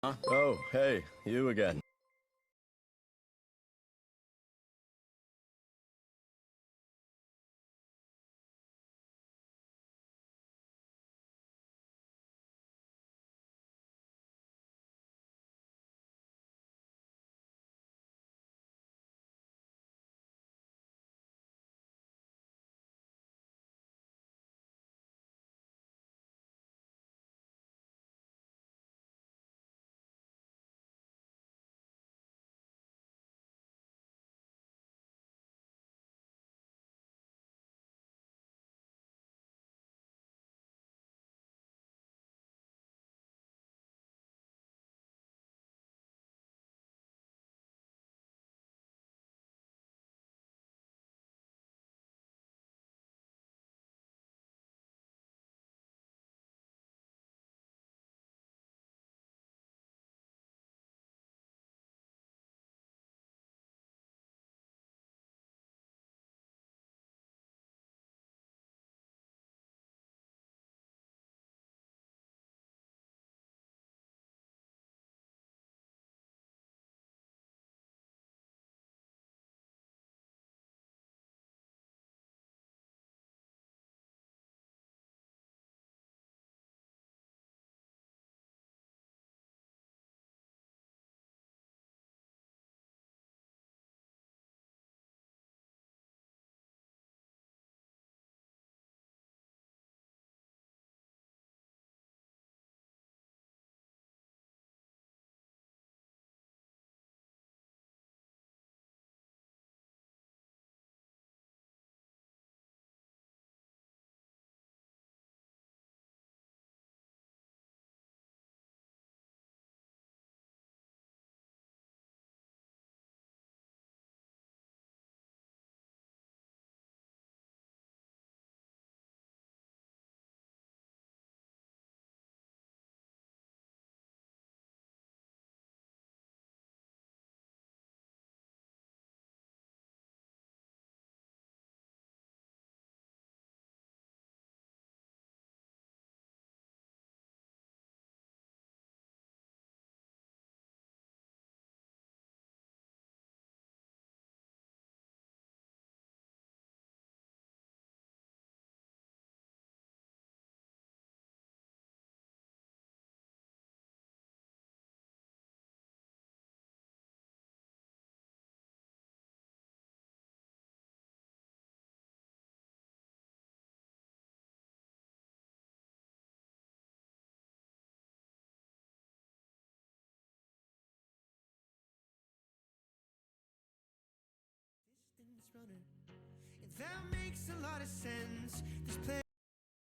Oh, hey, you again.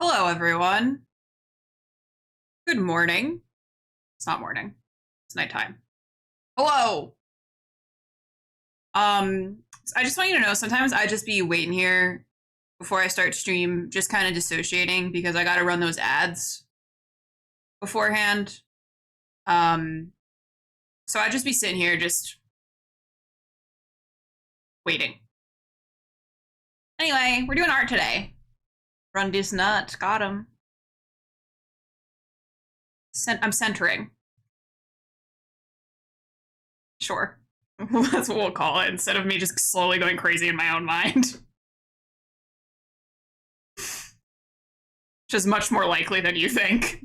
Hello, everyone. Good morning. It's not morning. It's nighttime. Hello. I just want you to know sometimes I just be waiting here before I start stream, just kind of dissociating because I got to run those ads beforehand. Um, so I just be sitting here just waiting. Anyway, we're doing art today. Run this nut. Got him. I'm centering. Sure. That's what we'll call it instead of me just slowly going crazy in my own mind. Which is much more likely than you think.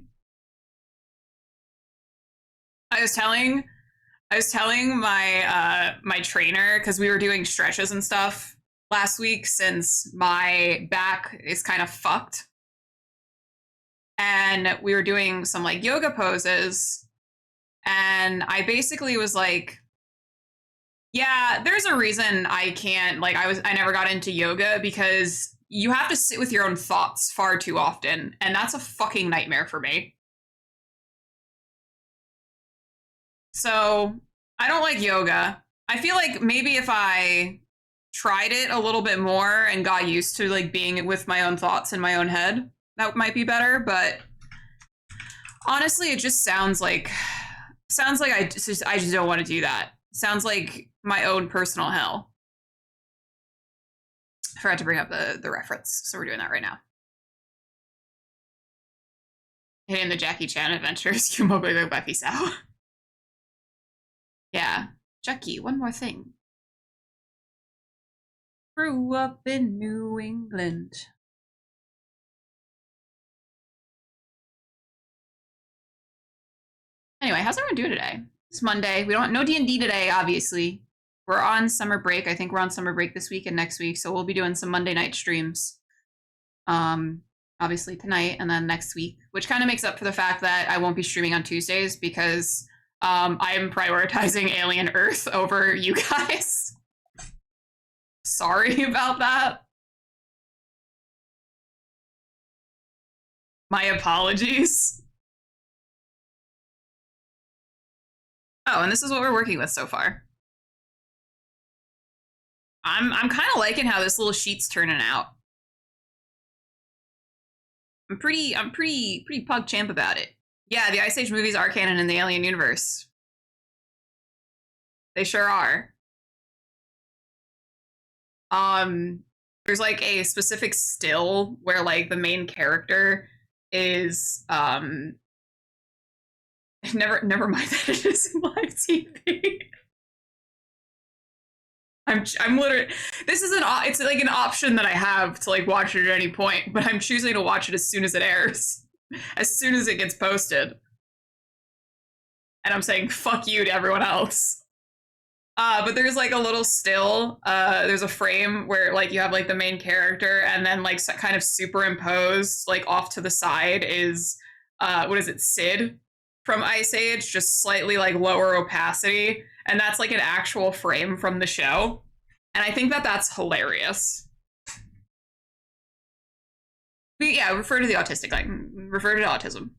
I was telling my trainer because we were doing stretches and stuff last week since my back is kind of fucked. And we were doing some like yoga poses and I basically was like, yeah, there's a reason I can't like I never got into yoga because you have to sit with your own thoughts far too often and that's a fucking nightmare for me. So I don't like yoga. I feel like maybe if I tried it a little bit more and got used to like being with my own thoughts in my own head, that might be better. But honestly, it just sounds like I just don't want to do that. Sounds like my own personal hell. I forgot to bring up the reference, so we're doing that right now. Hitting the Jackie Chan adventures, you mobile Buffy Sao. Yeah. Chucky, one more thing. Grew up in New England. Anyway, how's everyone doing today? It's Monday. We don't no D&D today, obviously. We're on summer break. I think we're on summer break this week and next week, so we'll be doing some Monday night streams. Um, obviously tonight and then next week, which kind of makes up for the fact that I won't be streaming on Tuesdays because I am prioritizing Alien Earth over you guys. Sorry about that. My apologies. Oh, and this is what we're working with so far. I'm kind of liking how this little sheet's turning out. I'm pretty pug champ about it. Yeah, the Ice Age movies are canon in the Alien universe. They sure are. There's like a specific still where like the main character is never mind that it is in live TV. I'm literally this is it's like an option that I have to like watch it at any point, but I'm choosing to watch it as soon as it airs, as soon as it gets posted, and I'm saying fuck you to everyone else. But there's like a little still. There's a frame where like you have like the main character, and then like kind of superimposed like off to the side is what is it, Sid from Ice Age, just slightly like lower opacity, and that's like an actual frame from the show, and I think that that's hilarious. But yeah, refer to the autistic, like refer to autism.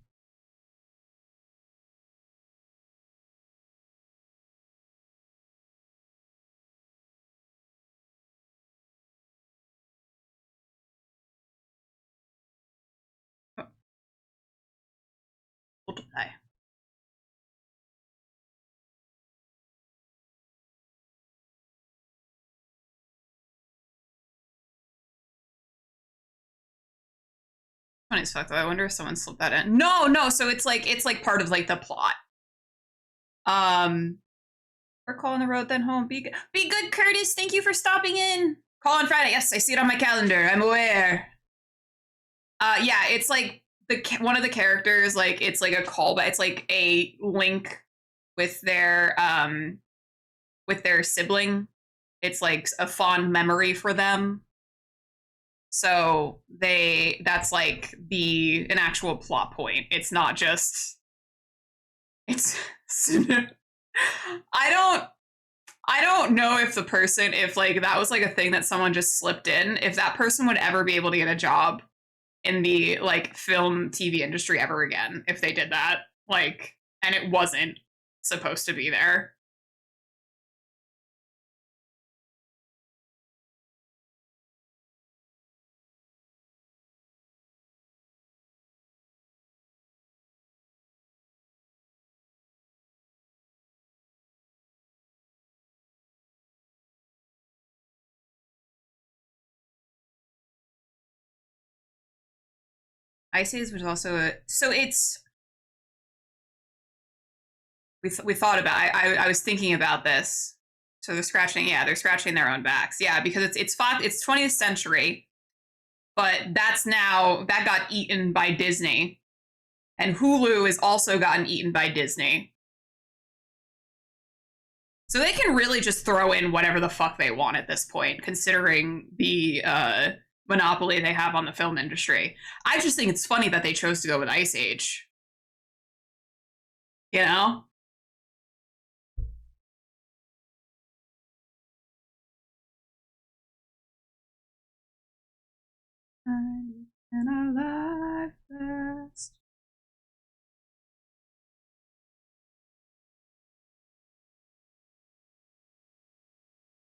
Multiply. Funny as fuck though. I wonder if someone slipped that in. No. So it's like part of like the plot. We're calling the road then home. Be good, Curtis. Thank you for stopping in. Call on Friday. Yes, I see it on my calendar. I'm aware. Yeah, it's like one of the characters. Like it's like a callback. It's like a link with their sibling. It's like a fond memory for them. So that's like an actual plot point. It's not just it's I don't know if if like that was like a thing that someone just slipped in, if that person would ever be able to get a job in the like film TV industry ever again if they did that. Like, and it wasn't supposed to be there. Ice Age was also so it's we thought about I was thinking about this. So they're scratching their own backs. Yeah, because it's 20th century, but that got eaten by Disney. And Hulu has also gotten eaten by Disney. So they can really just throw in whatever the fuck they want at this point, considering the monopoly they have on the film industry. I just think it's funny that they chose to go with Ice Age. You know? And our life best.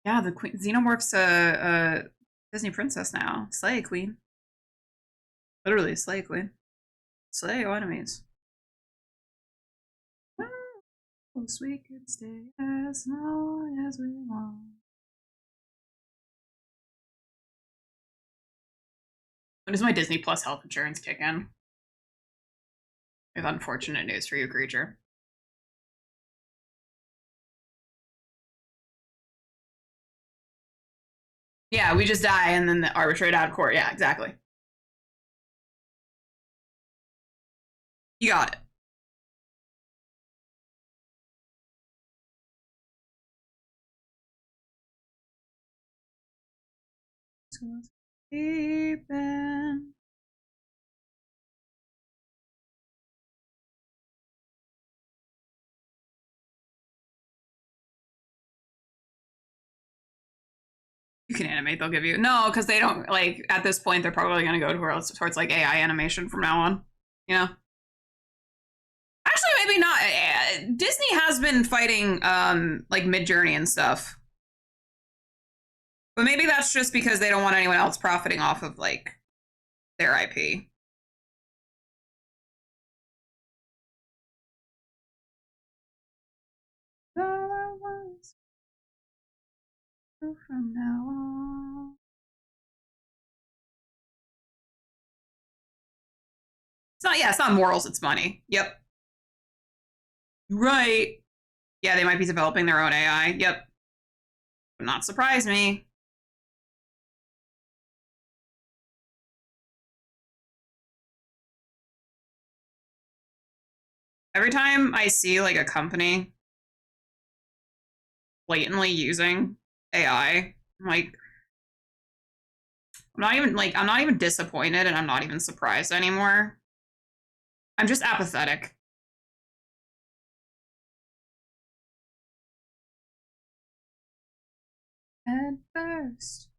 Yeah, the Queen Xenomorph's a Disney princess now. Slay Queen. Literally, slay Queen. Slay your enemies. Oh, we could stay as long as we want. When does my Disney Plus health insurance kick in? We have unfortunate news for you, creature. Yeah, we just die and then arbitrate out of court. Yeah, exactly. You got it. Sleeping. You can animate, they'll give you. No, because they don't, like, at this point, they're probably going to go towards, like, AI animation from now on. You know? Actually, maybe not. Disney has been fighting, like, Mid-Journey and stuff. But maybe that's just because they don't want anyone else profiting off of, like, their IP. From now on. It's not morals, it's money. Yep. Right. Yeah, they might be developing their own AI. Yep. Would not surprise me. Every time I see like a company blatantly using AI, I'm like, I'm not even disappointed and I'm not even surprised anymore. I'm just apathetic. Head first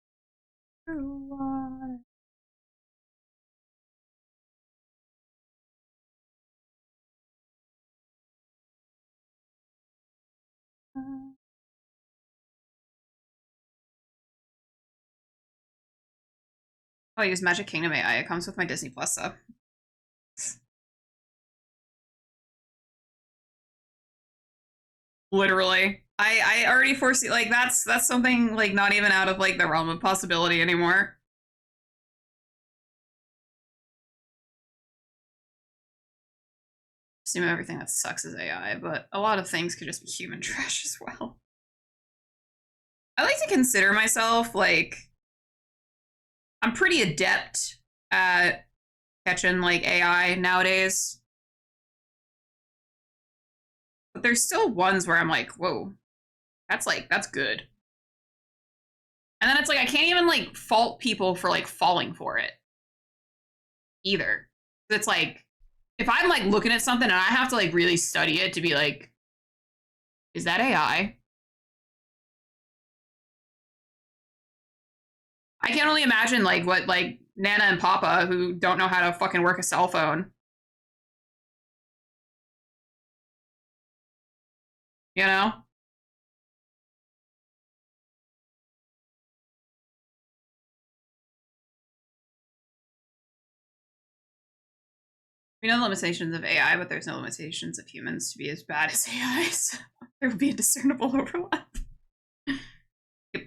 through water. Oh, I use Magic Kingdom AI. It comes with my Disney Plus sub. Literally. I already foresee, like, that's something like not even out of like the realm of possibility anymore. Assume everything that sucks is AI, but a lot of things could just be human trash as well. I like to consider myself like I'm pretty adept at catching like AI nowadays. But there's still ones where I'm like, whoa, that's good. And then it's like I can't even like fault people for like falling for it either. It's like if I'm like looking at something and I have to like really study it to be like, is that AI? I can only imagine like what like Nana and Papa who don't know how to fucking work a cell phone. You know? We know the limitations of AI, but there's no limitations of humans to be as bad as AI. So there would be a discernible overlap. Yep.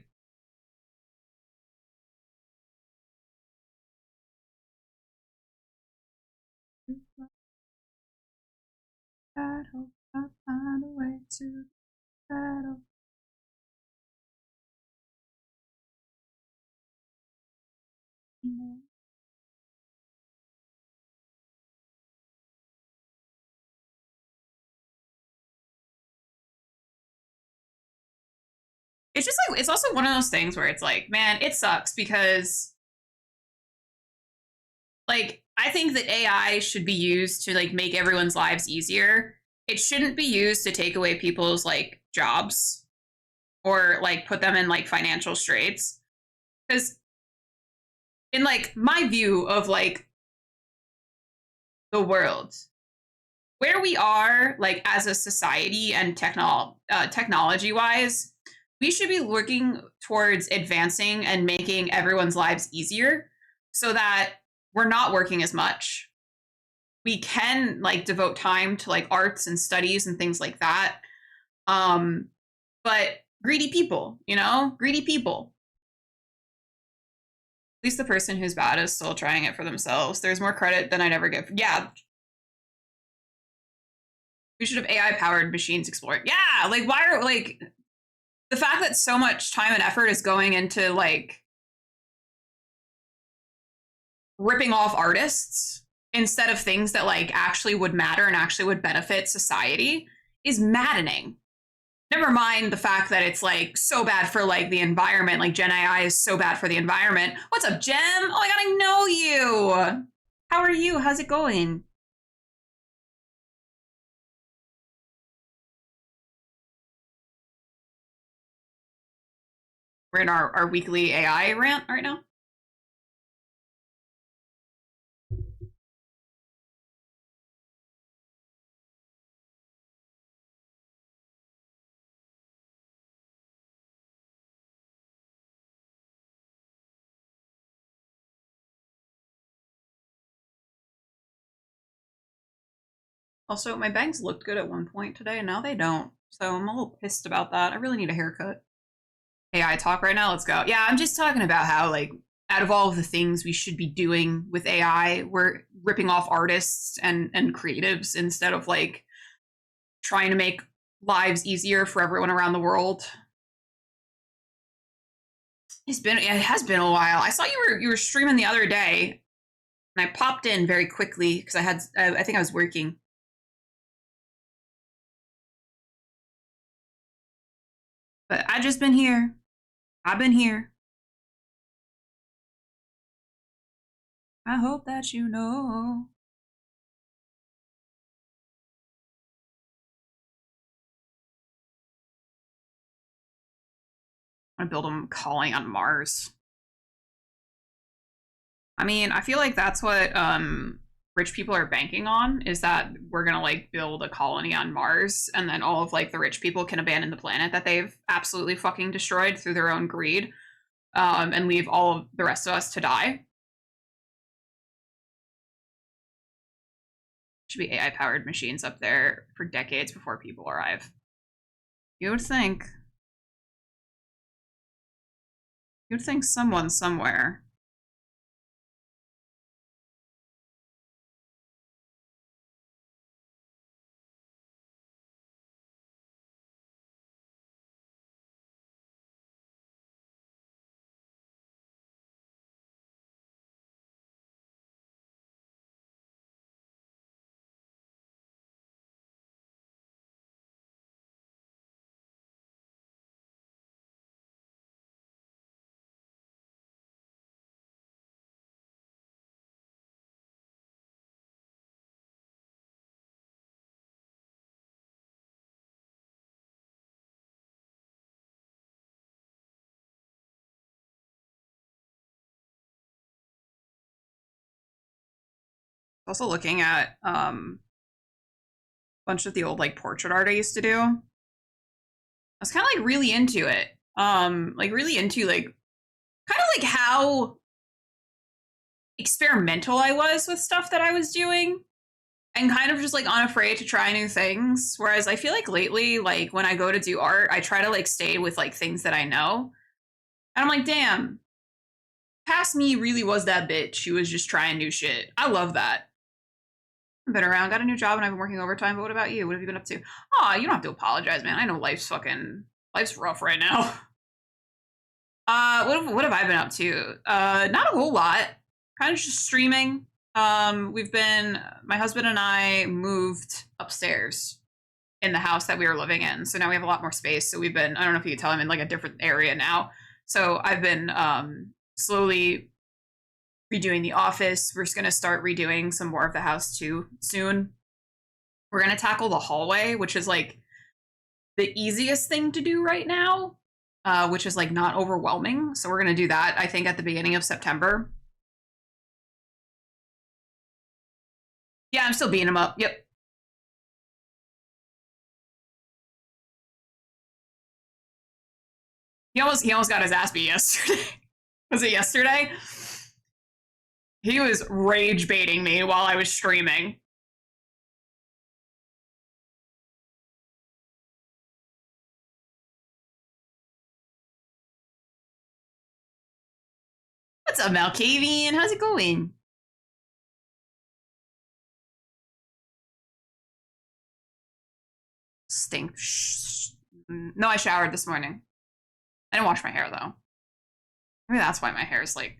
Battle, I'll find a way to battle. It's just like it's also one of those things where it's like, man, it sucks because like I think that AI should be used to like make everyone's lives easier. It shouldn't be used to take away people's like jobs or like put them in like financial straits. Because in like my view of like the world, where we are like as a society and technology wise, we should be looking towards advancing and making everyone's lives easier so that we're not working as much. We can like devote time to like arts and studies and things like that. But greedy people, you know, greedy people. At least the person who's bad is still trying it for themselves. There's more credit than I'd ever give. Yeah. We should have AI powered machines explore. Yeah. Like, why are like the fact that so much time and effort is going into like ripping off artists instead of things that like actually would matter and actually would benefit society is maddening. Never mind the fact that it's like so bad for like the environment. Like Gen AI is so bad for the environment. What's up, Jem? Oh my god, I know you. How are you? How's it going? We're in our weekly AI rant right now. Also, my bangs looked good at one point today, and now they don't. So I'm a little pissed about that. I really need a haircut. AI talk right now. Let's go. Yeah, I'm just talking about how, like, out of all of the things we should be doing with AI, we're ripping off artists and creatives instead of, like, trying to make lives easier for everyone around the world. It has been a while. I saw you were streaming the other day, and I popped in very quickly because I think I was working. But I just been here. I've been here. I hope that you know. I build them calling on Mars. I mean, I feel like that's what rich people are banking on, is that we're gonna like build a colony on Mars, and then all of like the rich people can abandon the planet that they've absolutely fucking destroyed through their own greed, and leave all of the rest of us to die. Should be AI powered machines up there for decades before people arrive. You would think. You'd think someone somewhere. Also looking at bunch of the old like portrait art I used to do. I was kind of like really into it. Like really into like kind of like how experimental I was with stuff that I was doing, and kind of just like unafraid to try new things. Whereas I feel like lately, like when I go to do art, I try to like stay with like things that I know. And I'm like, damn, past me really was that bitch. She was just trying new shit. I love that. I've been around, got a new job, and I've been working overtime. But what about you? What have you been up to? Aw, you don't have to apologize, man. I know life's rough right now. What have I been up to? Not a whole lot. Kind of just streaming. My husband and I moved upstairs in the house that we were living in. So now we have a lot more space. So I don't know if you can tell, I'm in like a different area now. So I've been slowly redoing the office. We're just going to start redoing some more of the house too soon. We're going to tackle the hallway, which is like the easiest thing to do right now, which is like not overwhelming. So we're going to do that, I think, at the beginning of September. Yeah, I'm still beating him up. Yep. He almost got his ass beat yesterday. Was it yesterday? He was rage baiting me while I was streaming. What's up, Malkavian? How's it going? Stink. No, I showered this morning. I didn't wash my hair though. Maybe that's why my hair is like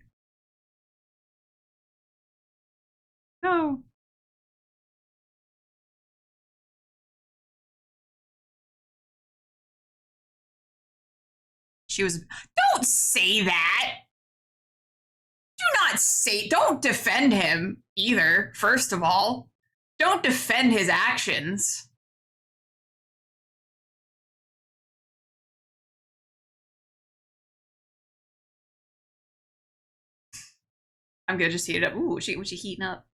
No. She was. Don't say that. Do not say. Don't defend him either, first of all. Don't defend his actions. I'm gonna just heat it up. Ooh, was she heating up?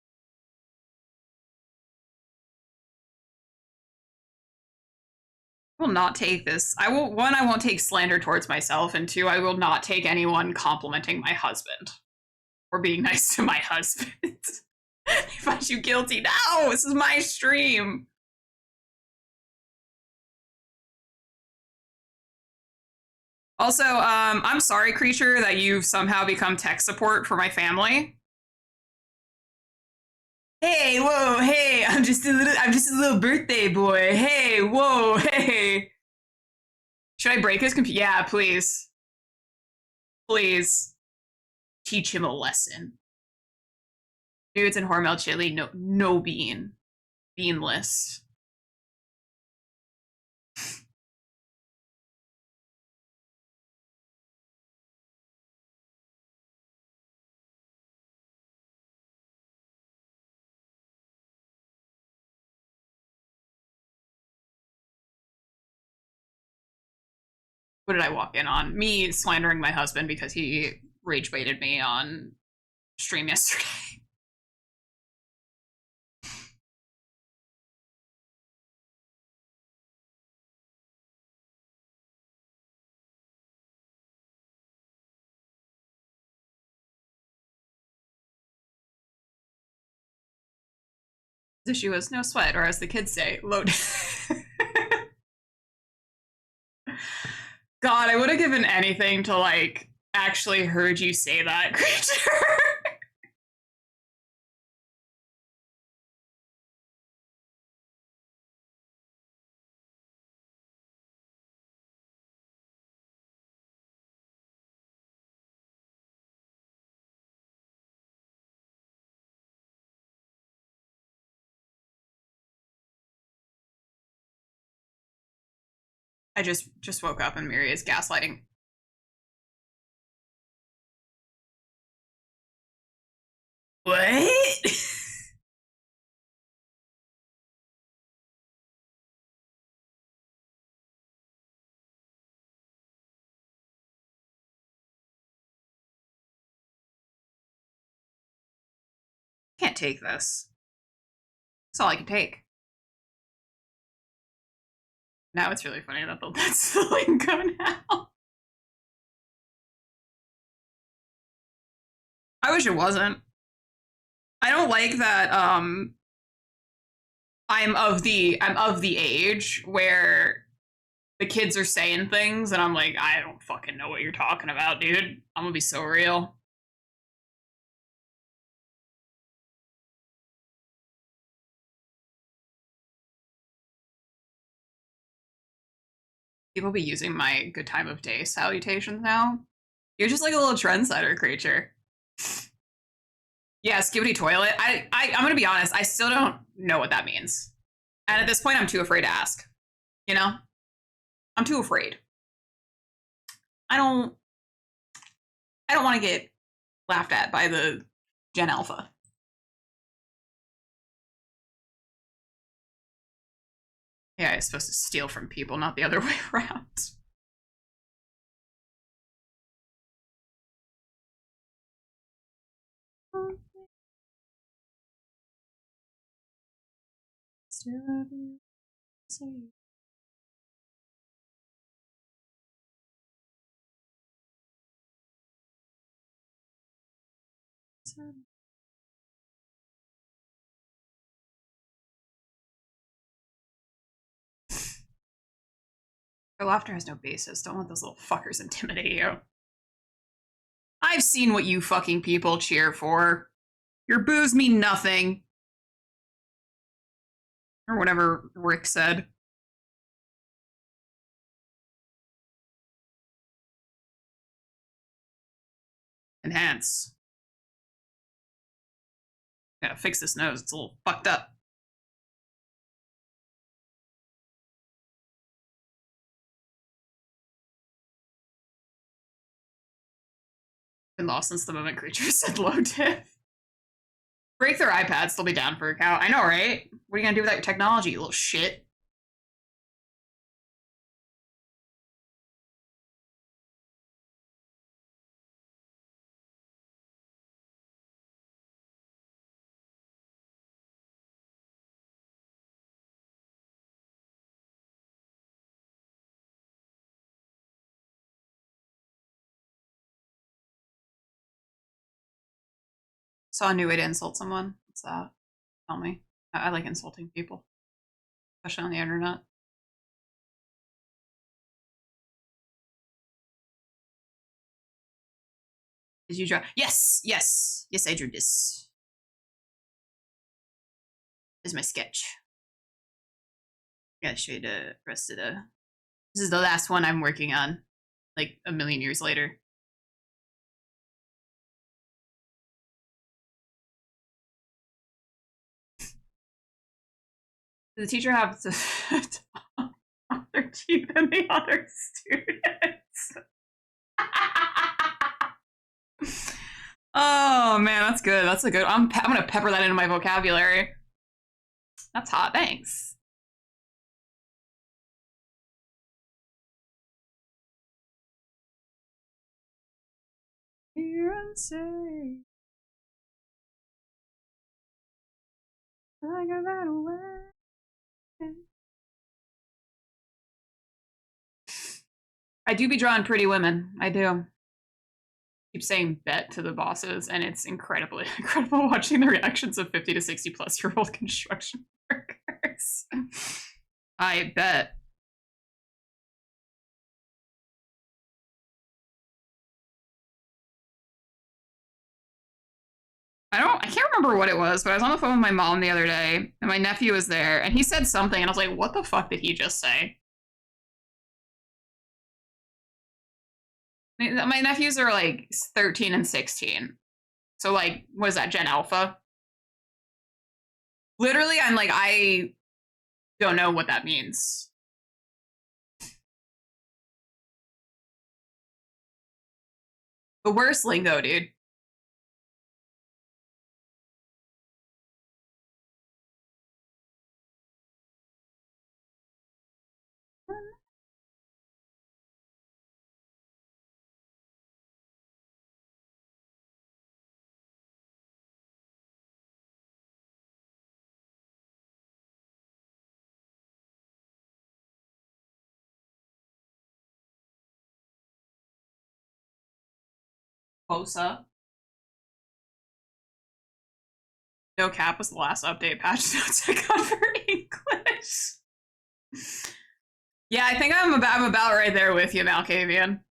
I will not take this. I will. One, I won't take slander towards myself, and two, I will not take anyone complimenting my husband or being nice to my husband. I find you guilty. No, this is my stream. Also, I'm sorry, creature, that you've somehow become tech support for my family. Hey, whoa, hey, I'm just a little birthday boy. Hey, whoa, hey. Should I break his computer? Yeah, please. Please. Teach him a lesson. Nudes and Hormel chili, no bean. Beanless. What did I walk in on? Me slandering my husband because he rage baited me on stream yesterday. The issue was no sweat, or as the kids say, load. God, I would have given anything to like actually heard you say that, creature. I just woke up and Miri is gaslighting. What? Can't take this. That's all I can take. Now it's really funny that that's the lingo now. I wish it wasn't. I don't like that I'm of the age where the kids are saying things and I'm like, I don't fucking know what you're talking about, dude. I'm gonna be so real. People be using my good time of day salutations now. You're just like a little trendsetter, creature. Yeah, skibbity toilet. I'm gonna be honest. I still don't know what that means, and at this point, I'm too afraid to ask. You know, I'm too afraid. I don't. I don't want to get laughed at by the Gen Alpha. Yeah, I'm supposed to steal from people, not the other way around. Your laughter has no basis. Don't let those little fuckers intimidate you. I've seen what you fucking people cheer for. Your boos mean nothing. Or whatever Rick said. Enhance. Gotta fix this nose. It's a little fucked up. Been lost since the moment creature said low tip. Break their iPads, they'll be down for a cow. I know, right? What are you gonna do without your technology, you little shit? Saw a new way to insult someone. What's that? Tell me. I like insulting people, especially on the internet. Did you draw? Yes, yes, yes. I drew this. This is my sketch. I gotta show you the rest of the. This is the last one I'm working on, like a million years later. The teacher have to their teeth than the other students. Oh man, that's good. That's a good. I'm gonna pepper that into my vocabulary. That's hot. Thanks. Hear and say, I got that away. I do be drawing pretty women. I do. Keep saying bet to the bosses, and it's incredibly incredible watching the reactions of 50 to 60 plus year old construction workers. I bet. I can't remember what it was, but I was on the phone with my mom the other day, and my nephew was there, and he said something, and I was like, what the fuck did he just say? My nephews are like 13 and 16. So like, what is that, Gen Alpha? Literally, I'm like, I don't know what that means. The worst lingo, dude. Bosa. No cap was the last update patch notes I got for English. Yeah, I think I'm about right there with you, Malkavian.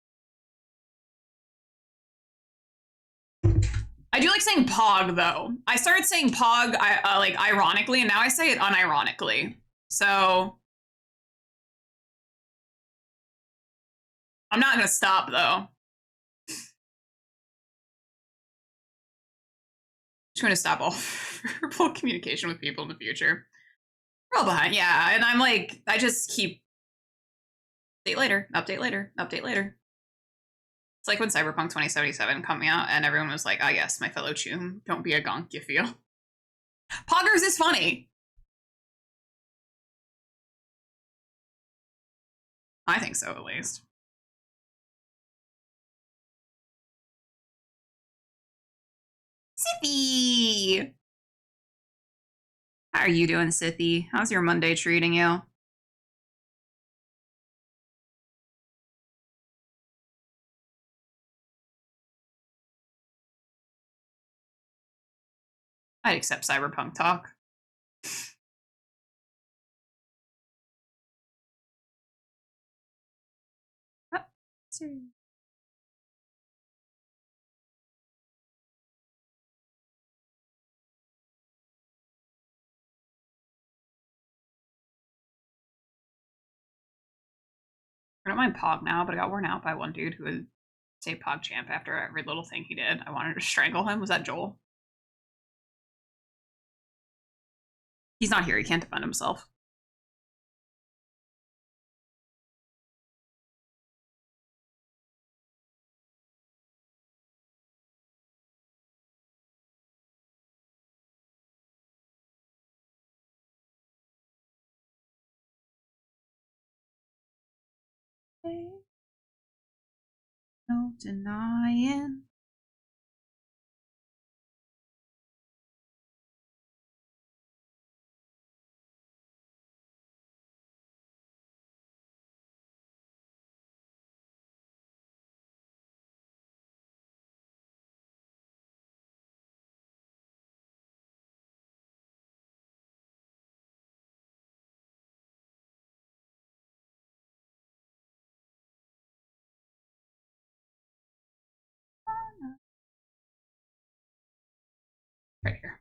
I do like saying pog though. I started saying pog like ironically, and now I say it unironically. So I'm not gonna stop though. Just gonna stop all verbal communication with people in the future. We're all behind, yeah. And I'm like, I just keep update later, update later, update later. It's like when Cyberpunk 2077 coming out, and everyone was like, "Ah, yes, my fellow Choom, don't be a gonk, you feel." Poggers is funny. I think so, at least. Sithy! How are you doing, Sithy? How's your Monday treating you? I'd accept Cyberpunk talk. I don't mind Pog now, but I got worn out by one dude who would say Pog champ after every little thing he did. I wanted to strangle him. Was that Joel? He's not here. He can't defend himself. No denying. Right here.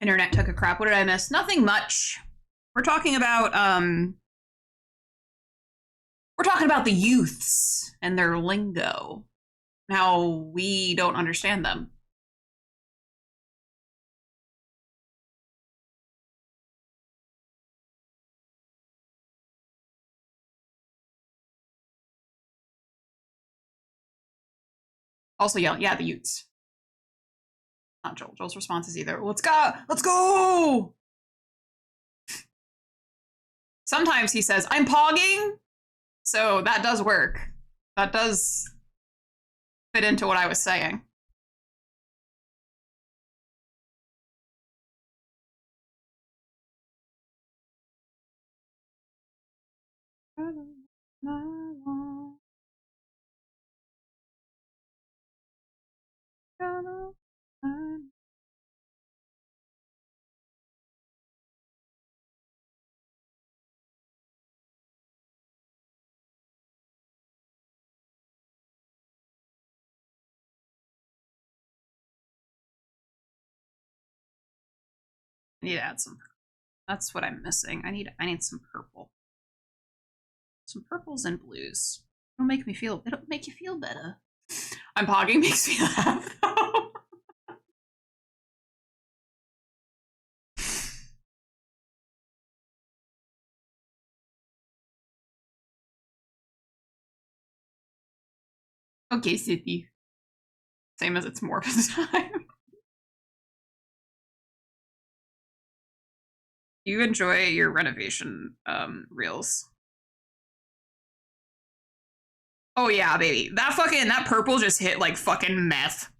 Internet took a crap. What did I miss? Nothing much. We're talking about the youths and their lingo. How we don't understand them. Also yelling, yeah, the Utes. Not Joel. Joel's response is either, let's go! Let's go! Sometimes he says, I'm pogging. So that does work. That does fit into what I was saying. I need to add some. That's what I'm missing. I need some purple. Some purples and blues. It'll make you feel better. I'm pogging makes me laugh. Okay, City. Same as it's more of the time. You enjoy your renovation reels. Oh yeah, baby. That purple just hit like fucking meth.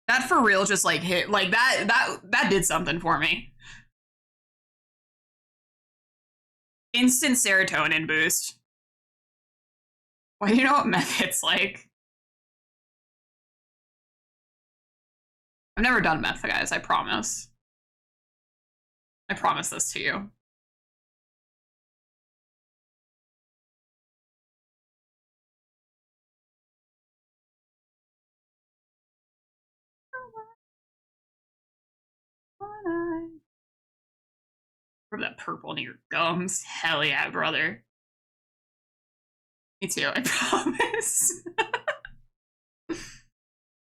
That for real just like hit like that did something for me. Instant serotonin boost. Why do you know what meth hits like? I've never done meth, guys, I promise. I promise this to you. Rub that purple in your gums. Hell yeah, brother. Me too, I promise.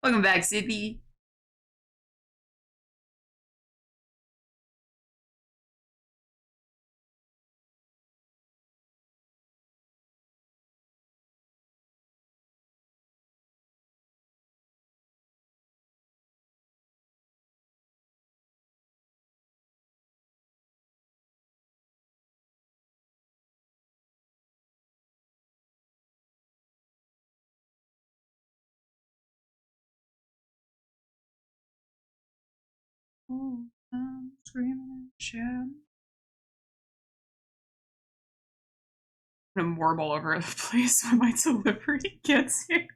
Welcome back, Zippy. Oh, I'm screaming and shouting. I'm gonna warble over the place when my delivery gets here.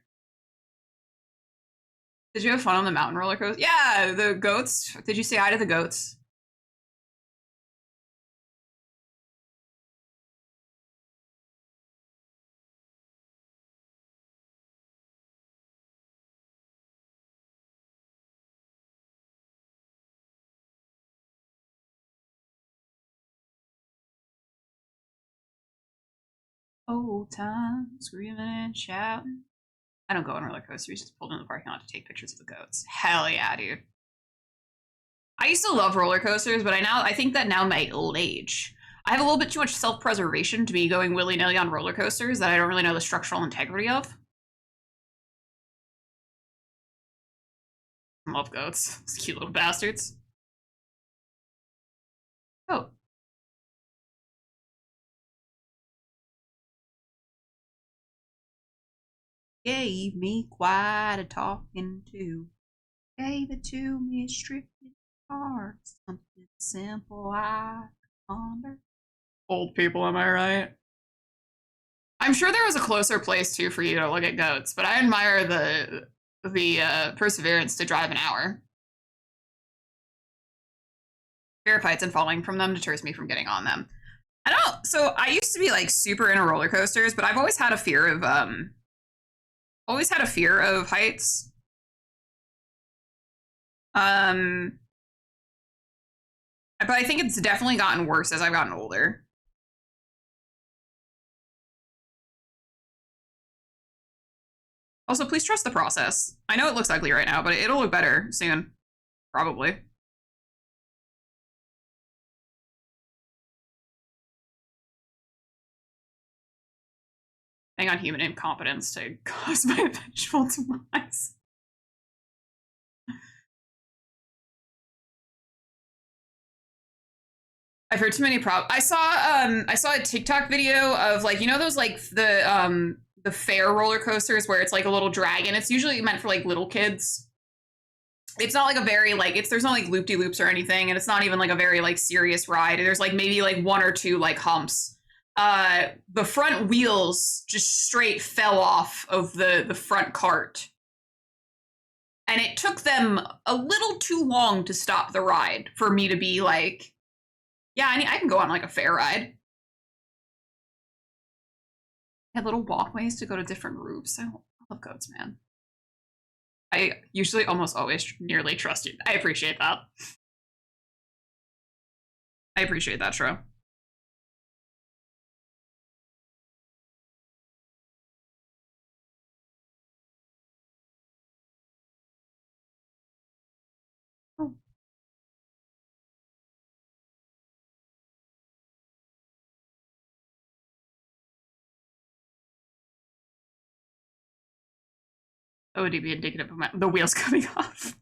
Did you have fun on the mountain roller coaster? Yeah, the goats. Did you say hi to the goats? Old time, screaming and shouting. I don't go on roller coasters, just pulled in the parking lot to take pictures of the goats. Hell yeah, dude. I used to love roller coasters, but I think that now my old age. I have a little bit too much self-preservation to be going willy-nilly on roller coasters that I don't really know the structural integrity of. I love goats. Those cute little bastards. Oh. Gave me quite a talking to. Gave it to me stripped it hard. Something simple I ponder. Old people, am I right? I'm sure there was a closer place too for you to look at goats, but I admire the perseverance to drive an hour. Fear of heights and falling from them deters me from getting on them. I don't. So I used to be like super into roller coasters, but I've always had a fear of heights. Um, but I think it's definitely gotten worse as I've gotten older. Also, please trust the process. I know it looks ugly right now, but it'll look better soon, probably. Hang on human incompetence to cause my eventual demise. I've heard too many I saw a TikTok video of like, you know those like the fair roller coasters where it's like a little dragon. It's usually meant for like little kids. It's not like a very like there's not like loop-de-loops or anything, and it's not even like a very like serious ride. There's like maybe like one or two like humps. The front wheels just straight fell off of the front cart. And it took them a little too long to stop the ride for me to be like, yeah, I can go on like a fair ride. Had little walkways to go to different roofs. I love goats, man. I usually almost always nearly trust you. I appreciate that. I appreciate that, Tro. Oh. That would be indicative of the wheels coming off.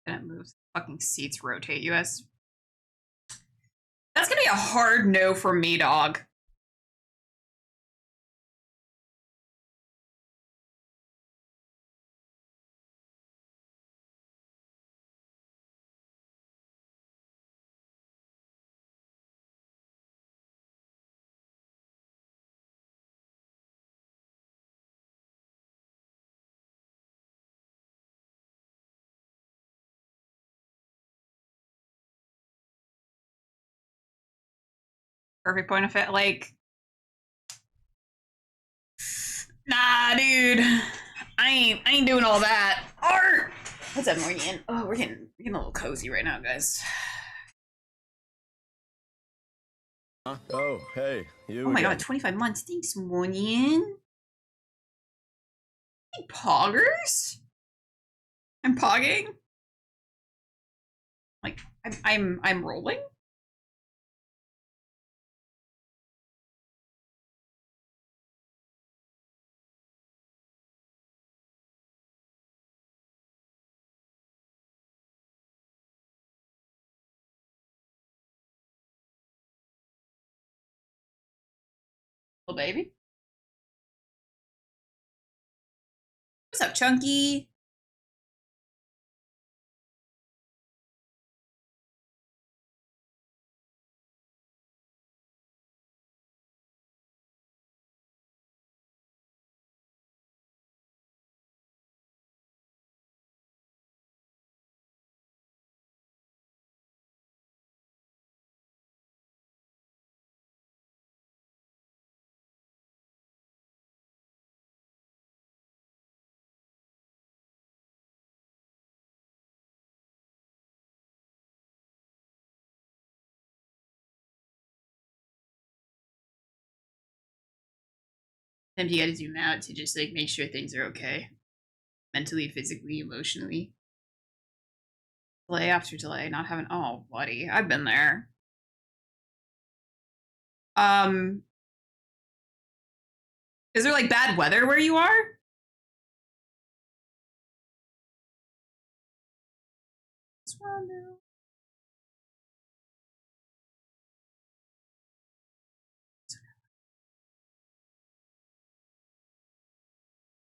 And it moves. Fucking seats rotate you as. That's gonna be a hard no for me, dog. Perfect point of fit. Like, nah, dude. I ain't doing all that. Art. What's up, Morgan? Oh, we're getting a little cozy right now, guys. Huh? Oh, hey, you Oh my again. god, 25 months. Thanks, Morgan. Hey, poggers? I'm pogging? Like, I'm rolling? Little baby. What's up, Chunky? Sometimes you gotta zoom out to just like make sure things are okay. Mentally, physically, emotionally. Delay after delay, not having oh buddy, I've been there. Um is there like bad weather where you are?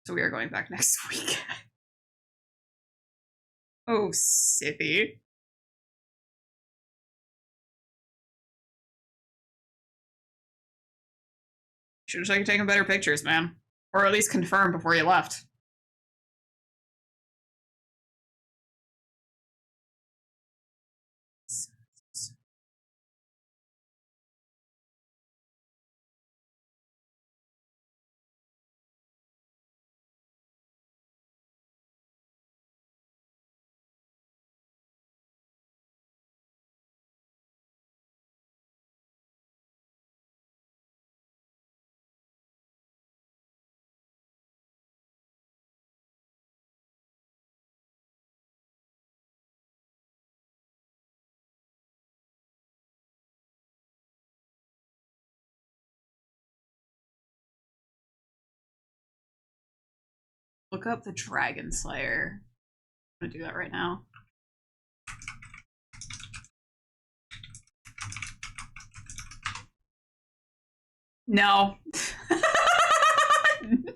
So we are going back next week. Oh, Sippy. Should have started taking better pictures, man. Or at least confirm before you left. Look up the Dragon Slayer. I'm gonna do that right now. No.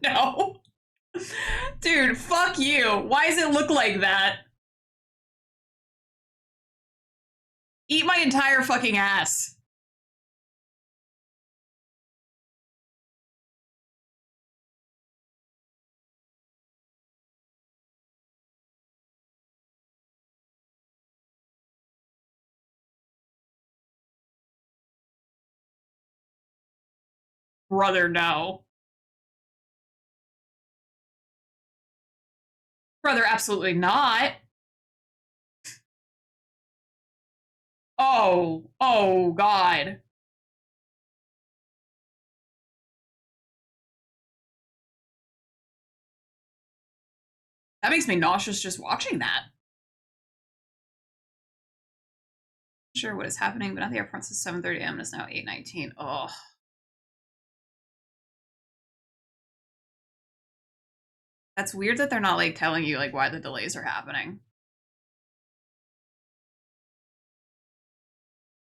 No. Dude, fuck you. Why does it look like that? Eat my entire fucking ass. Brother, no. Brother, absolutely not. Oh, God. That makes me nauseous just watching that. Not sure what is happening, but now the airport says 7:30 a.m. and it's now 8:19. Oh. That's weird that they're not like telling you like why the delays are happening.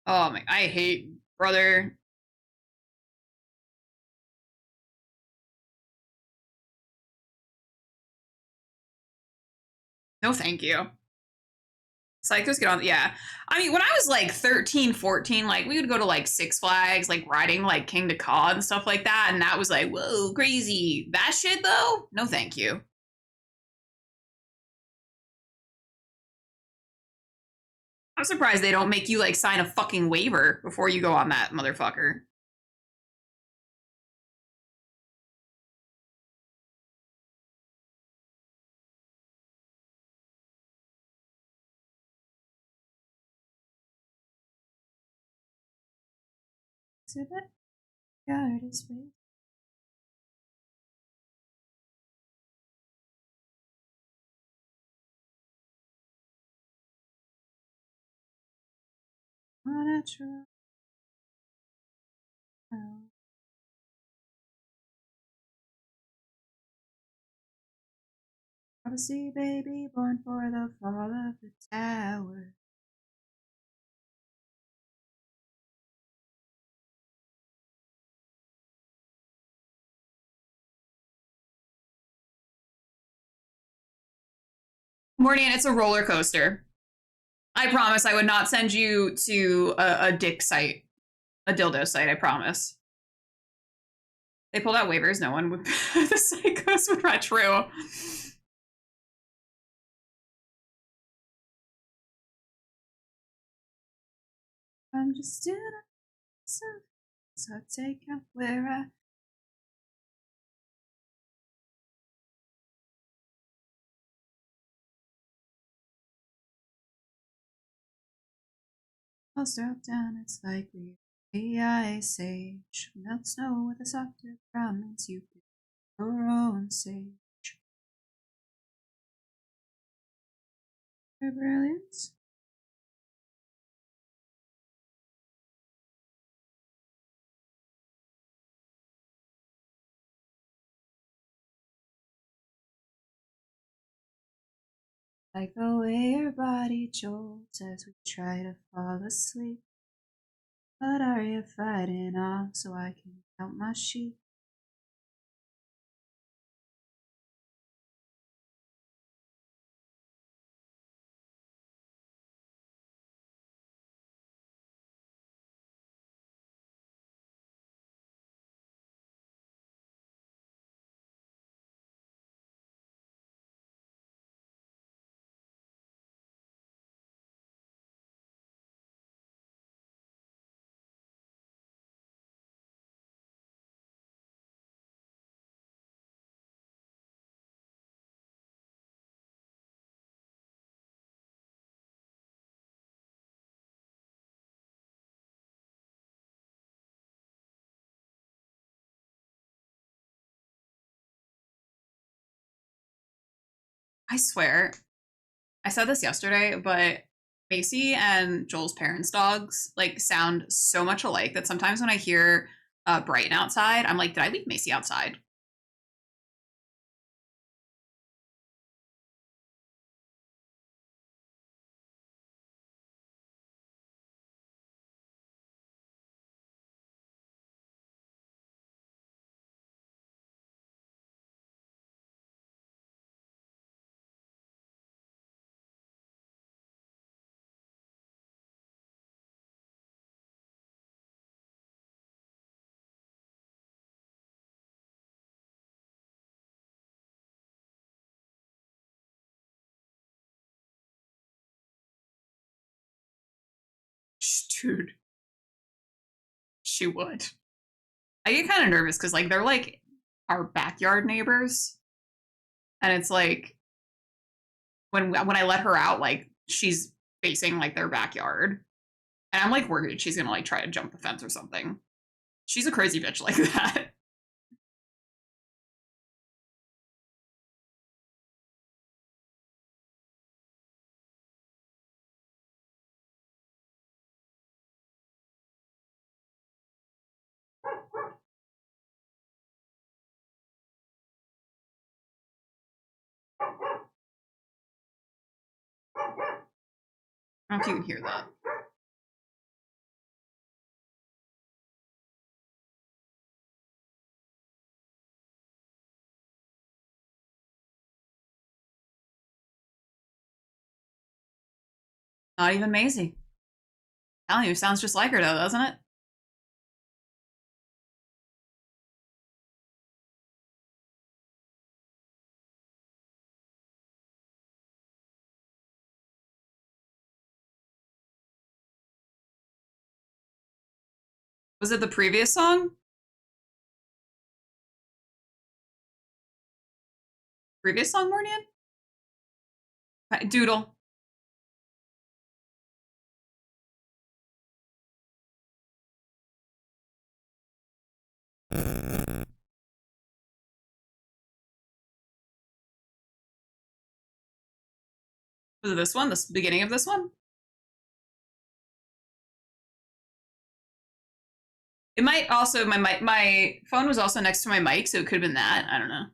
Oh my, I hate brother. No, thank you. Psychos get on, yeah. I mean, when I was like 13, 14, like we would go to like Six Flags, like riding like King to Caw and stuff like that. And that was like, whoa, crazy. That shit though? No, thank you. I'm surprised they don't make you like sign a fucking waiver before you go on that motherfucker. Exhibit? Yeah, it is. Unnatural. Odyssey, baby, born for the fall of the tower. Morning, it's a roller coaster. I promise I would not send you to a dick site, a dildo site, I promise. They pulled out waivers, no one would, the psychos would not true. I'm just doing myself, so take out where I. I'll drop down, it's likely. AI sage, melt snow with a softer ground means you and sage. Your brilliance. Like the way your body jolts as we try to fall asleep. What are you fighting off so I can count my sheep? I swear, I said this yesterday, but Macy and Joel's parents' dogs like sound so much alike that sometimes when I hear Brighton outside, I'm like, did I leave Macy outside? Dude, she would. I get kind of nervous because like they're like our backyard neighbors, and it's like when I let her out, like she's facing like their backyard, and I'm like worried she's gonna like try to jump the fence or something. She's a crazy bitch like that. I don't know if you can hear that. Not even Maisie. Telling you, sounds just like her though, doesn't it? Was it the previous song? Previous song, Mornian? Doodle. Was it this one? The beginning of this one? It might also my phone was also next to my mic, so it could have been that. I don't know.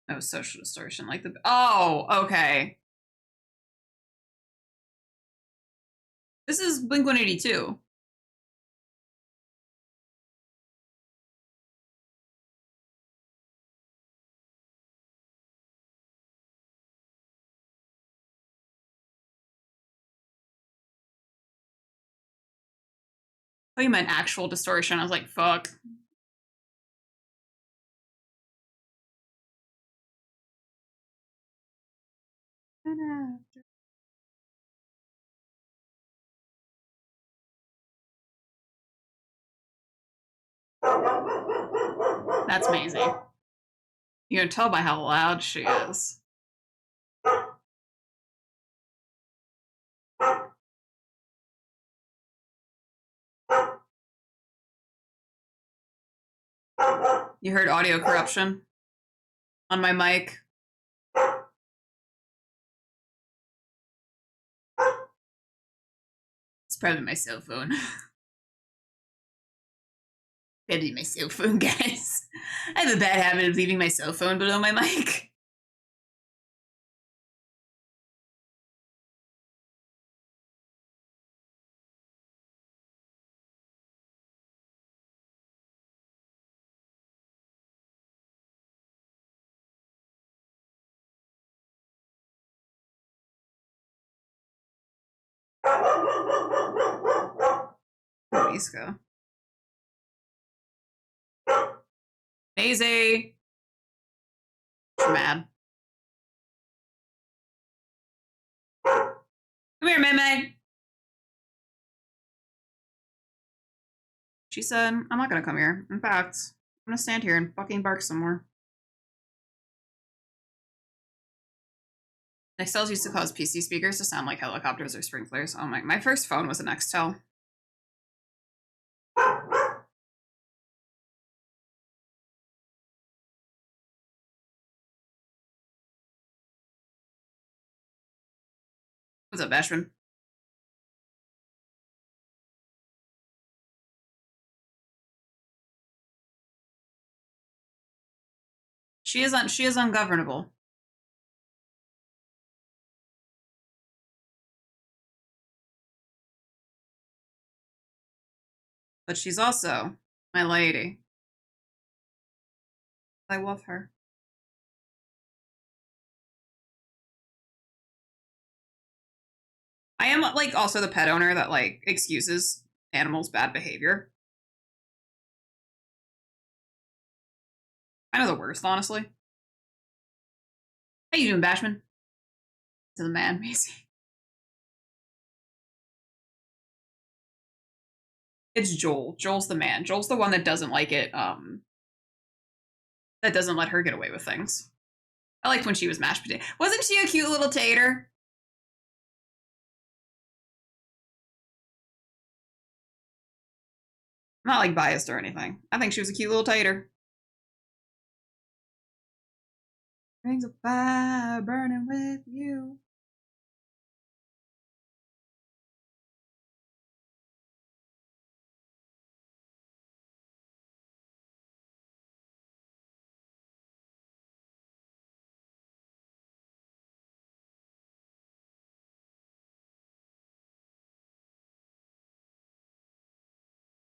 No social distortion, like the oh, okay. This is Blink 182. thought you meant actual distortion. I was like, fuck. That's Maisie. You can tell by how loud she is. You heard audio corruption on my mic. It's probably my cell phone. Probably my cell phone, guys. I have a bad habit of leaving my cell phone below my mic. Disco. Maisie. She's mad. Come here, Meme. She said, I'm not gonna come here. In fact, I'm gonna stand here and fucking bark some more. Nextels used to cause PC speakers to sound like helicopters or sprinklers. Oh my first phone was a Nextel. What's up, Bashman? She is ungovernable. But she's also my lady. I love her. I am like also the pet owner that like excuses animals' bad behavior. Kind of the worst, honestly. How you doing, Bashman? To the man, Macy. It's Joel. Joel's the man. Joel's the one that doesn't like it. That doesn't let her get away with things. I liked when she was mashed potato. Wasn't she a cute little tater? I'm not like biased or anything. I think she was a cute little tater. Rings of fire burning with you.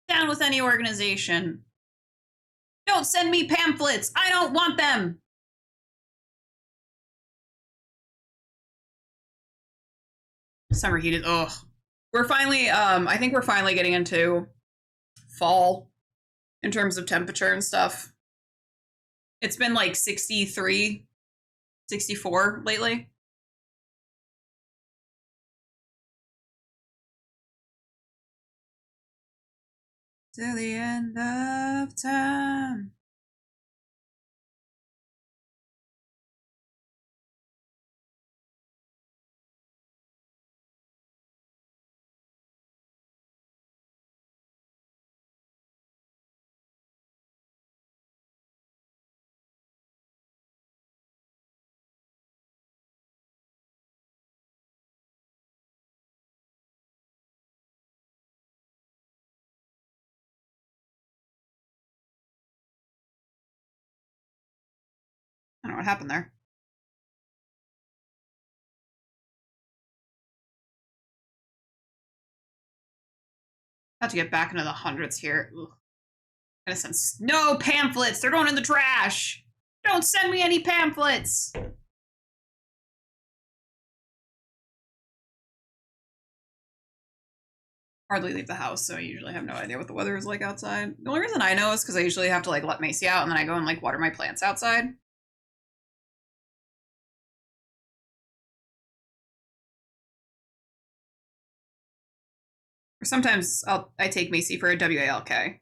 Down with any organization. Don't send me pamphlets. I don't want them. Summer heated. Ugh. We're finally, I think we're finally getting into fall in terms of temperature and stuff. It's been like 63, 64 lately. To the end of time. I don't know what happened there. Have to get back into the hundreds here. Ugh. Innocence. No pamphlets. They're going in the trash. Don't send me any pamphlets. hardly leave the house, so I usually have no idea what the weather is like outside. The only reason I know is because I usually have to like let Macy out and then I go and like water my plants outside. Or sometimes I take Macy for a WALK.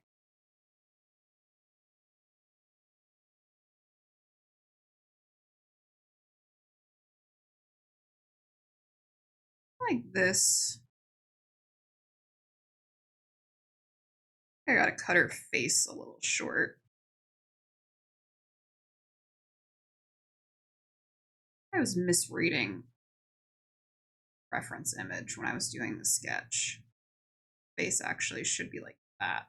Like this. I gotta cut her face a little short. I was misreading reference image when I was doing the sketch. Face actually should be like that.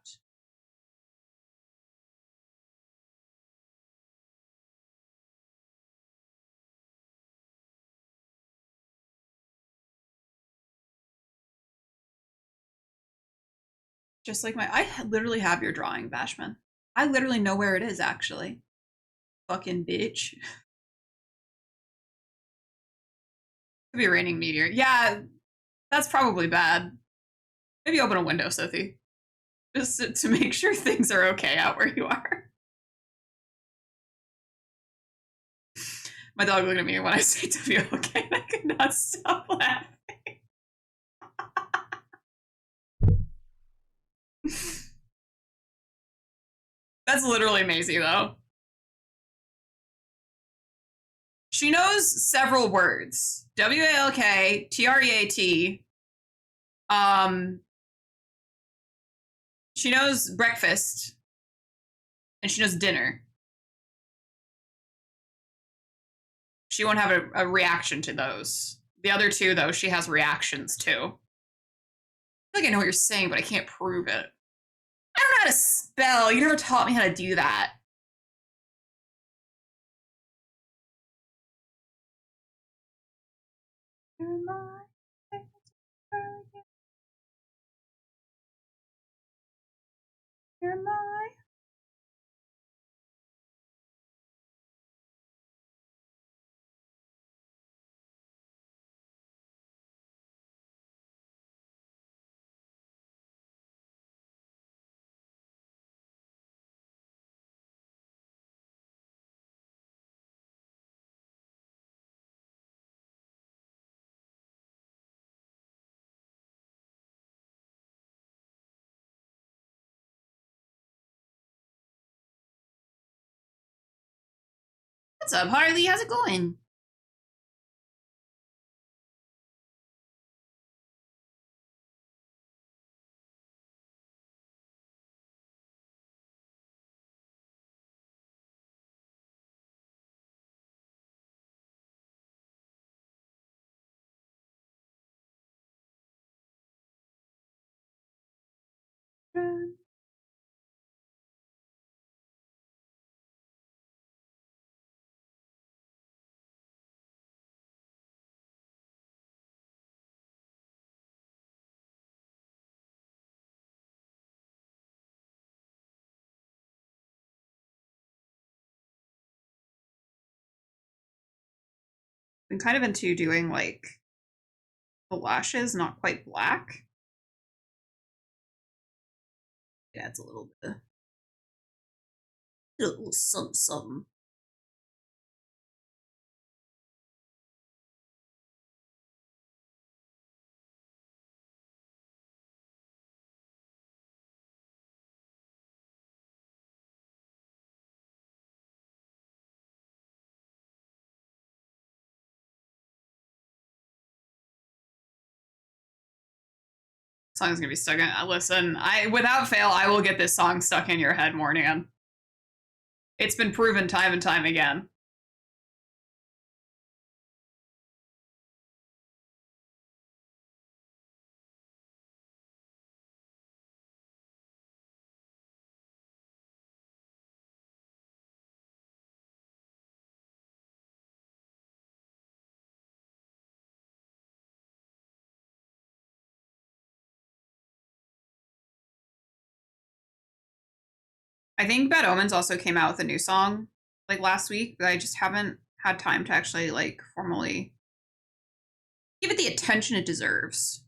Just like I literally have your drawing, Bashman. I literally know where it is, actually. Fucking bitch. Could be a raining meteor. Yeah, that's probably bad. Maybe open a window, Sophie. Just to make sure things are okay out where you are. My dog looked at me when I say WLK and I could not stop laughing. That's literally Maisie, though. She knows several words. WALK, TREAT. She knows breakfast. And she knows dinner. She won't have a reaction to those. The other two, though, she has reactions to. I feel like I know what you're saying, but I can't prove it. I don't know how to spell. You never taught me how to do that. You're my. What's up, Harley? How's it going? I'm kind of into doing like the lashes, not quite black. Yeah, it's a little bit. A little something, something. Song's gonna be stuck in. Listen, without fail, I will get this song stuck in your head, Mornian. It's been proven time and time again. I think Bad Omens also came out with a new song like last week, but I just haven't had time to actually like formally give it the attention it deserves.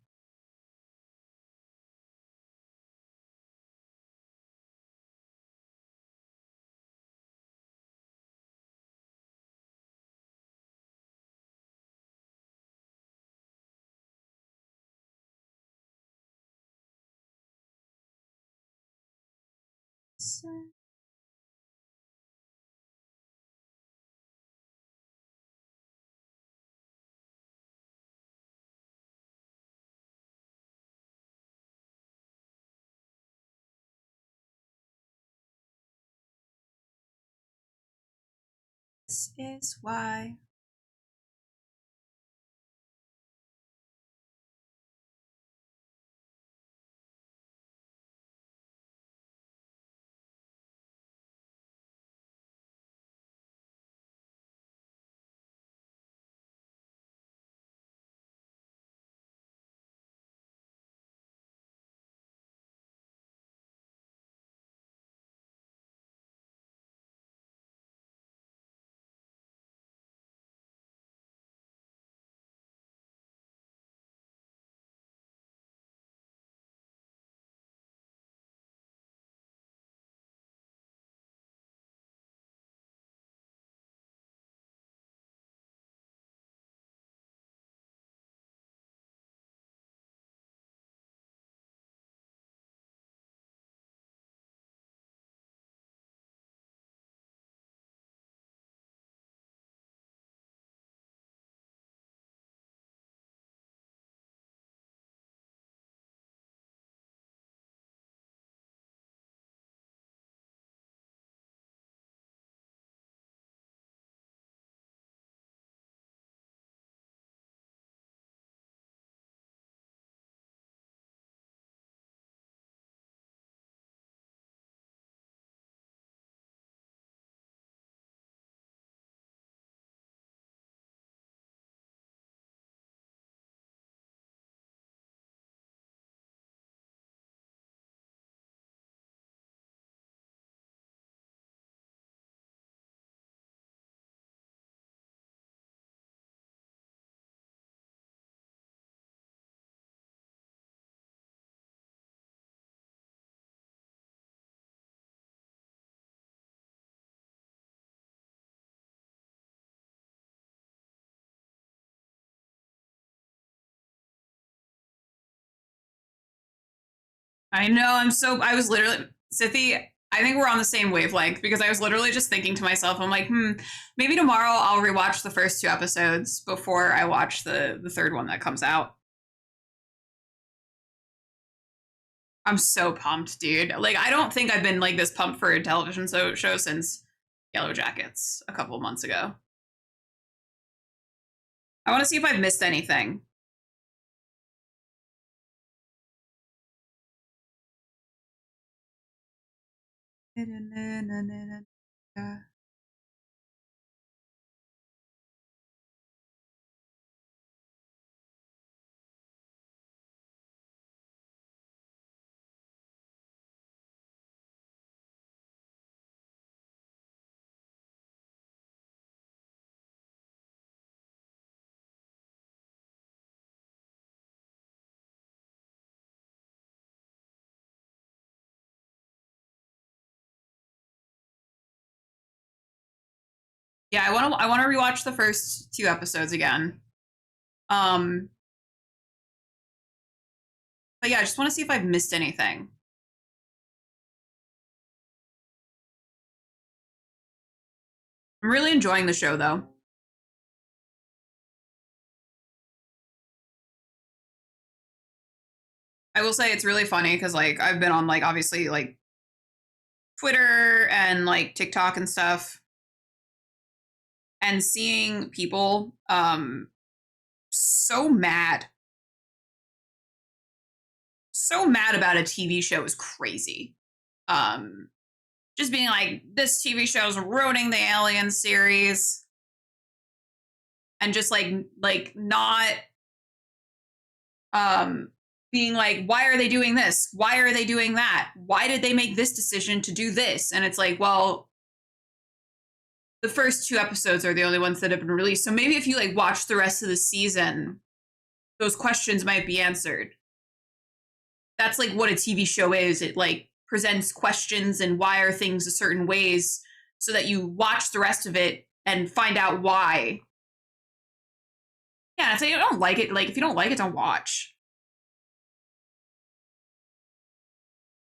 This is why. I know. I was literally, Sithy, I think we're on the same wavelength because I was literally just thinking to myself, I'm like, maybe tomorrow I'll rewatch the first two episodes before I watch the third one that comes out. I'm so pumped, dude. Like, I don't think I've been like this pumped for a television show since Yellow Jackets a couple of months ago. I want to see if I've missed anything. Yeah, I want to rewatch the first two episodes again. Um, but yeah, I just want to see if I've missed anything. I'm really enjoying the show though. I will say it's really funny because like I've been on like obviously like Twitter and like TikTok and stuff, and seeing people so mad, so mad about a TV show is crazy. Um, just being like, this TV show is ruining the Alien series, and just like not being like, why are they doing this? Why are they doing that? Why did they make this decision to do this? And it's like, well, the first two episodes are the only ones that have been released. So maybe if you like watch the rest of the season, those questions might be answered. That's like what a TV show is. It like presents questions and why are things a certain ways so that you watch the rest of it and find out why. Yeah, if you don't like it, like if you don't like it, don't watch.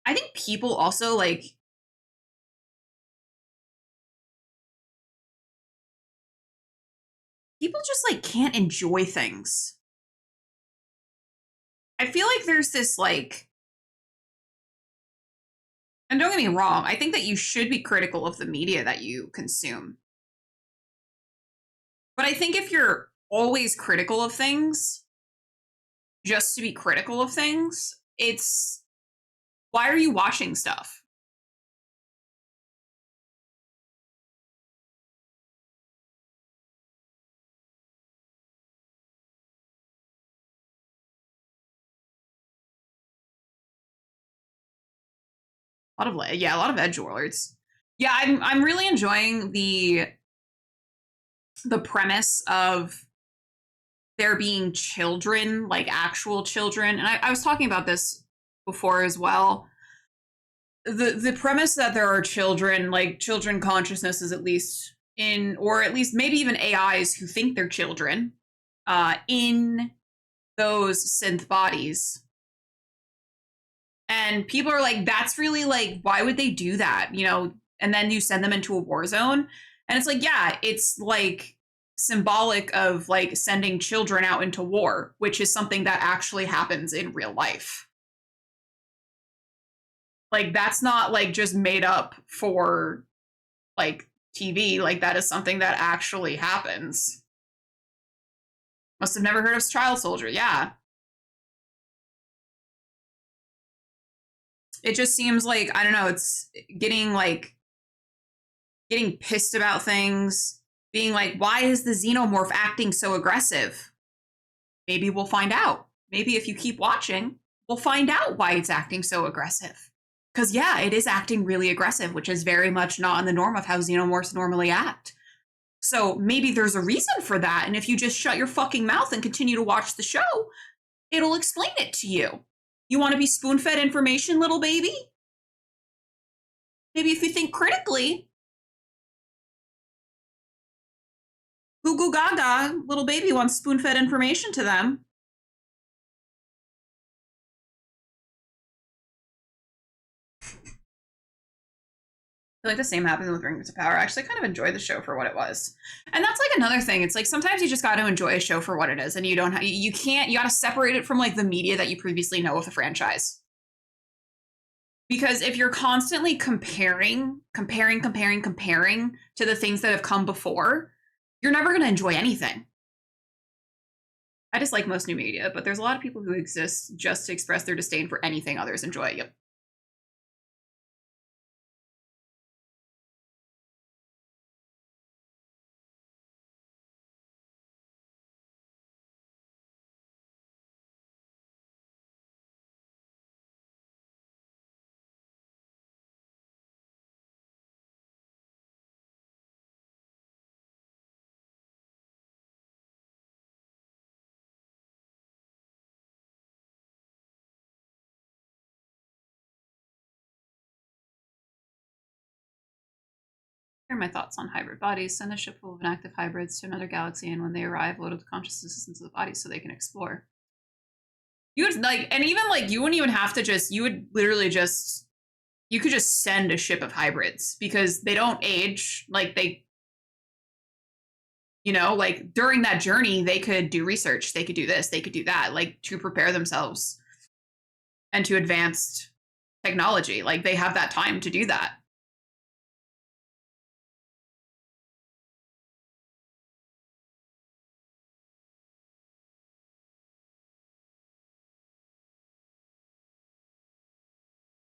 I think people also like people just like can't enjoy things. I feel like there's this like, and don't get me wrong, I think that you should be critical of the media that you consume. But I think if you're always critical of things, just to be critical of things, it's why are you watching stuff? A lot of yeah, a lot of edge lords. Yeah, I'm really enjoying the premise of there being children, like actual children. And I was talking about this before as well. The premise that there are children, like children consciousnesses at least in, or at least maybe even AIs who think they're children, in those synth bodies. And people are like, that's really like, why would they do that? You know, and then you send them into a war zone. And it's like, yeah, it's like symbolic of like sending children out into war, which is something that actually happens in real life. Like, that's not like just made up for like TV. Like, that is something that actually happens. Must have never heard of child soldier. Yeah. It just seems like, I don't know, it's getting like, getting pissed about things, being like, why is the xenomorph acting so aggressive? Maybe we'll find out. Maybe if you keep watching, we'll find out why it's acting so aggressive. Because, yeah, it is acting really aggressive, which is very much not in the norm of how xenomorphs normally act. So maybe there's a reason for that. And if you just shut your fucking mouth and continue to watch the show, it'll explain it to you. You want to be spoon fed information, little baby? Maybe if you think critically, goo goo gaga, little baby wants spoon fed information to them. I feel like the same happens with Rings of Power. I actually kind of enjoyed the show for what it was. And that's like another thing. It's like sometimes you just got to enjoy a show for what it is, and you don't you can't, you got to separate it from like the media that you previously know of the franchise. Because if you're constantly comparing to the things that have come before, you're never going to enjoy anything. I dislike most new media, but there's a lot of people who exist just to express their disdain for anything others enjoy. Yep. Here are my thoughts on hybrid bodies. Send a ship full of inactive hybrids to another galaxy, and when they arrive, load up the consciousness into the bodies so they can explore. You would like, and even like, you wouldn't even have to just, you would literally just, you could just send a ship of hybrids because they don't age. Like, they, you know, like during that journey, they could do research, they could do this, they could do that, like to prepare themselves and to advanced technology. Like, they have that time to do that.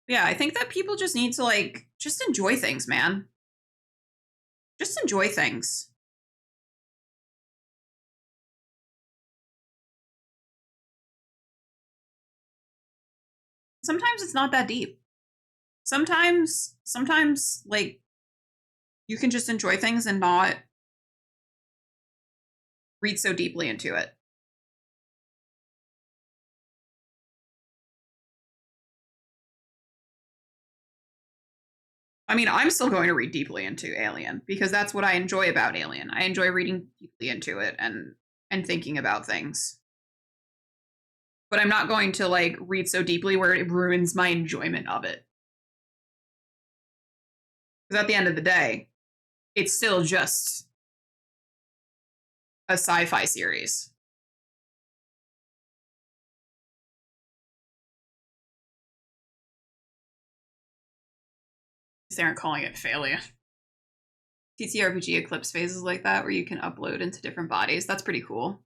Yeah, I think that people just need to like just enjoy things, man. Just enjoy things. Sometimes it's not that deep. Sometimes like you can just enjoy things and not read so deeply into it. I mean, I'm still going to read deeply into Alien because that's what I enjoy about Alien. I enjoy reading deeply into it and thinking about things. But I'm not going to like read so deeply where it ruins my enjoyment of it. Because at the end of the day, it's still just a sci-fi series. They aren't calling it failure. TTRPG Eclipse phases like that where you can upload into different bodies. That's pretty cool.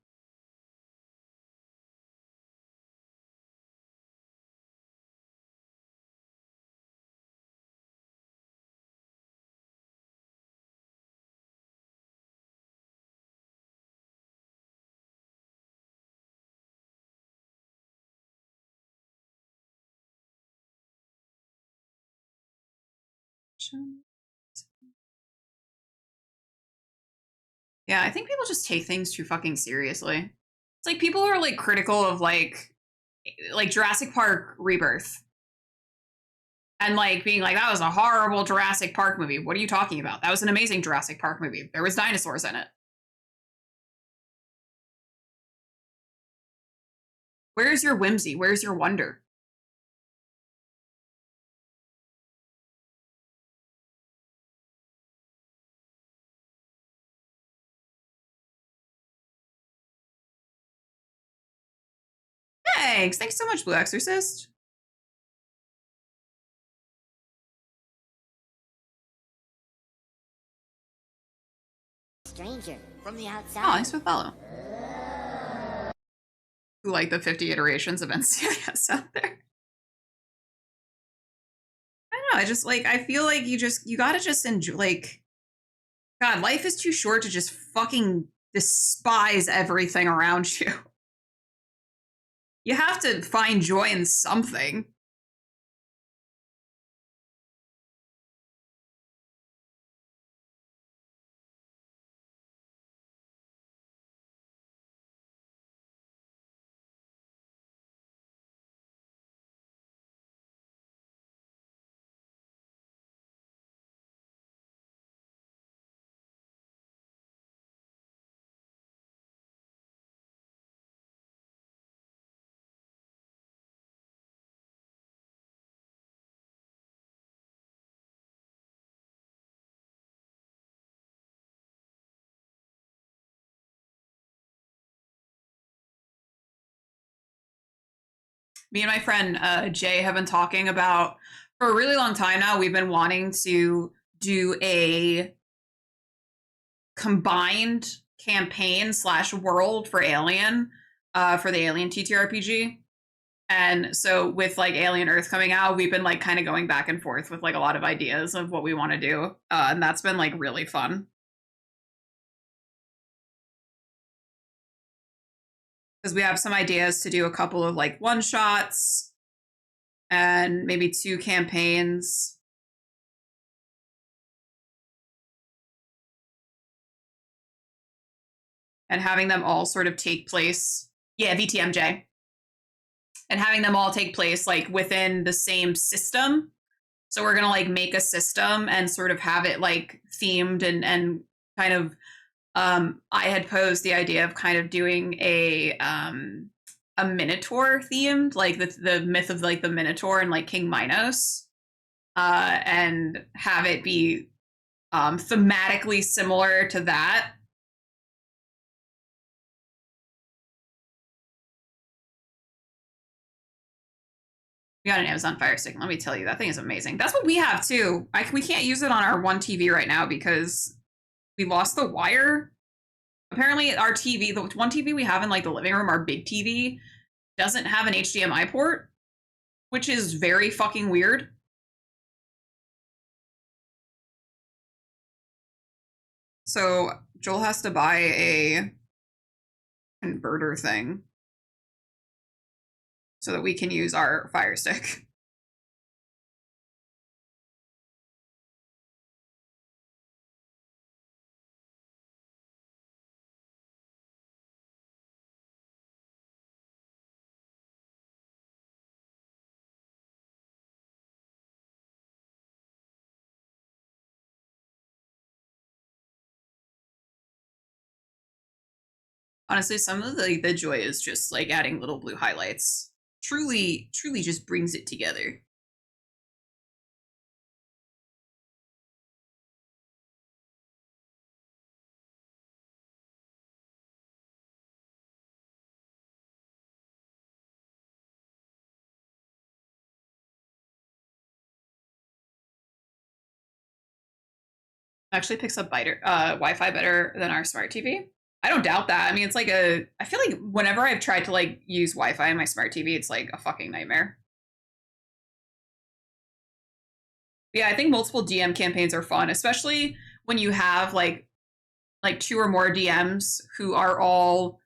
Yeah, I think people just take things too fucking seriously. It's like people are like critical of like Jurassic Park Rebirth and like being like that was a horrible Jurassic Park movie. What are you talking about? That was an amazing Jurassic Park movie. There was dinosaurs in it. Where's your whimsy? Where's your wonder? Thanks. Thanks so much, Blue Exorcist. Stranger from the outside. Oh, thanks for the follow. Who like the 50 iterations of NCIS out there? I don't know. I just like I feel like you gotta just enjoy like God, life is too short to just fucking despise everything around you. You have to find joy in something. Me and my friend Jay have been talking about for a really long time now. We've been wanting to do a combined campaign slash world for Alien, for the Alien TTRPG. And so with like Alien Earth coming out, we've been like kind of going back and forth with like a lot of ideas of what we want to do. And that's been like really fun. Because we have some ideas to do a couple of like one shots and maybe 2 campaigns. And having them all sort of take place. Yeah, VTMJ. And having them all take place like within the same system. So we're gonna like make a system and sort of have it like themed and kind of I had posed the idea of kind of doing a Minotaur themed, like the myth of like the Minotaur and like King Minos. And have it be thematically similar to that. We got an Amazon Fire Stick. Let me tell you, that thing is amazing. That's what we have too. We can't use it on our one TV right now because we lost the wire. Apparently, our TV, the one TV we have in like the living room, our big TV, doesn't have an HDMI port, which is very fucking weird. So Joel has to buy a converter thing so that we can use our Fire Stick. Honestly, some of the joy is just like adding little blue highlights. Truly just brings it together. Actually picks up Wi-Fi better than our smart TV. I don't doubt that. I mean, it's like I feel like whenever I've tried to like use Wi-Fi in my smart TV, it's like a fucking nightmare. Yeah, I think multiple DM campaigns are fun, especially when you have like two or more DMs who are all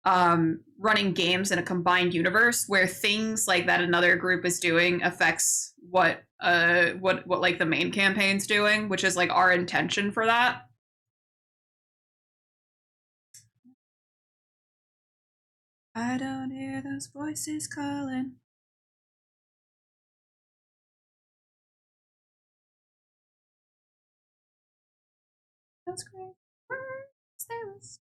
running games in a combined universe where things like that another group is doing affects what like the main campaign's doing, which is like our intention for that. I don't hear those voices calling. Those great words they was.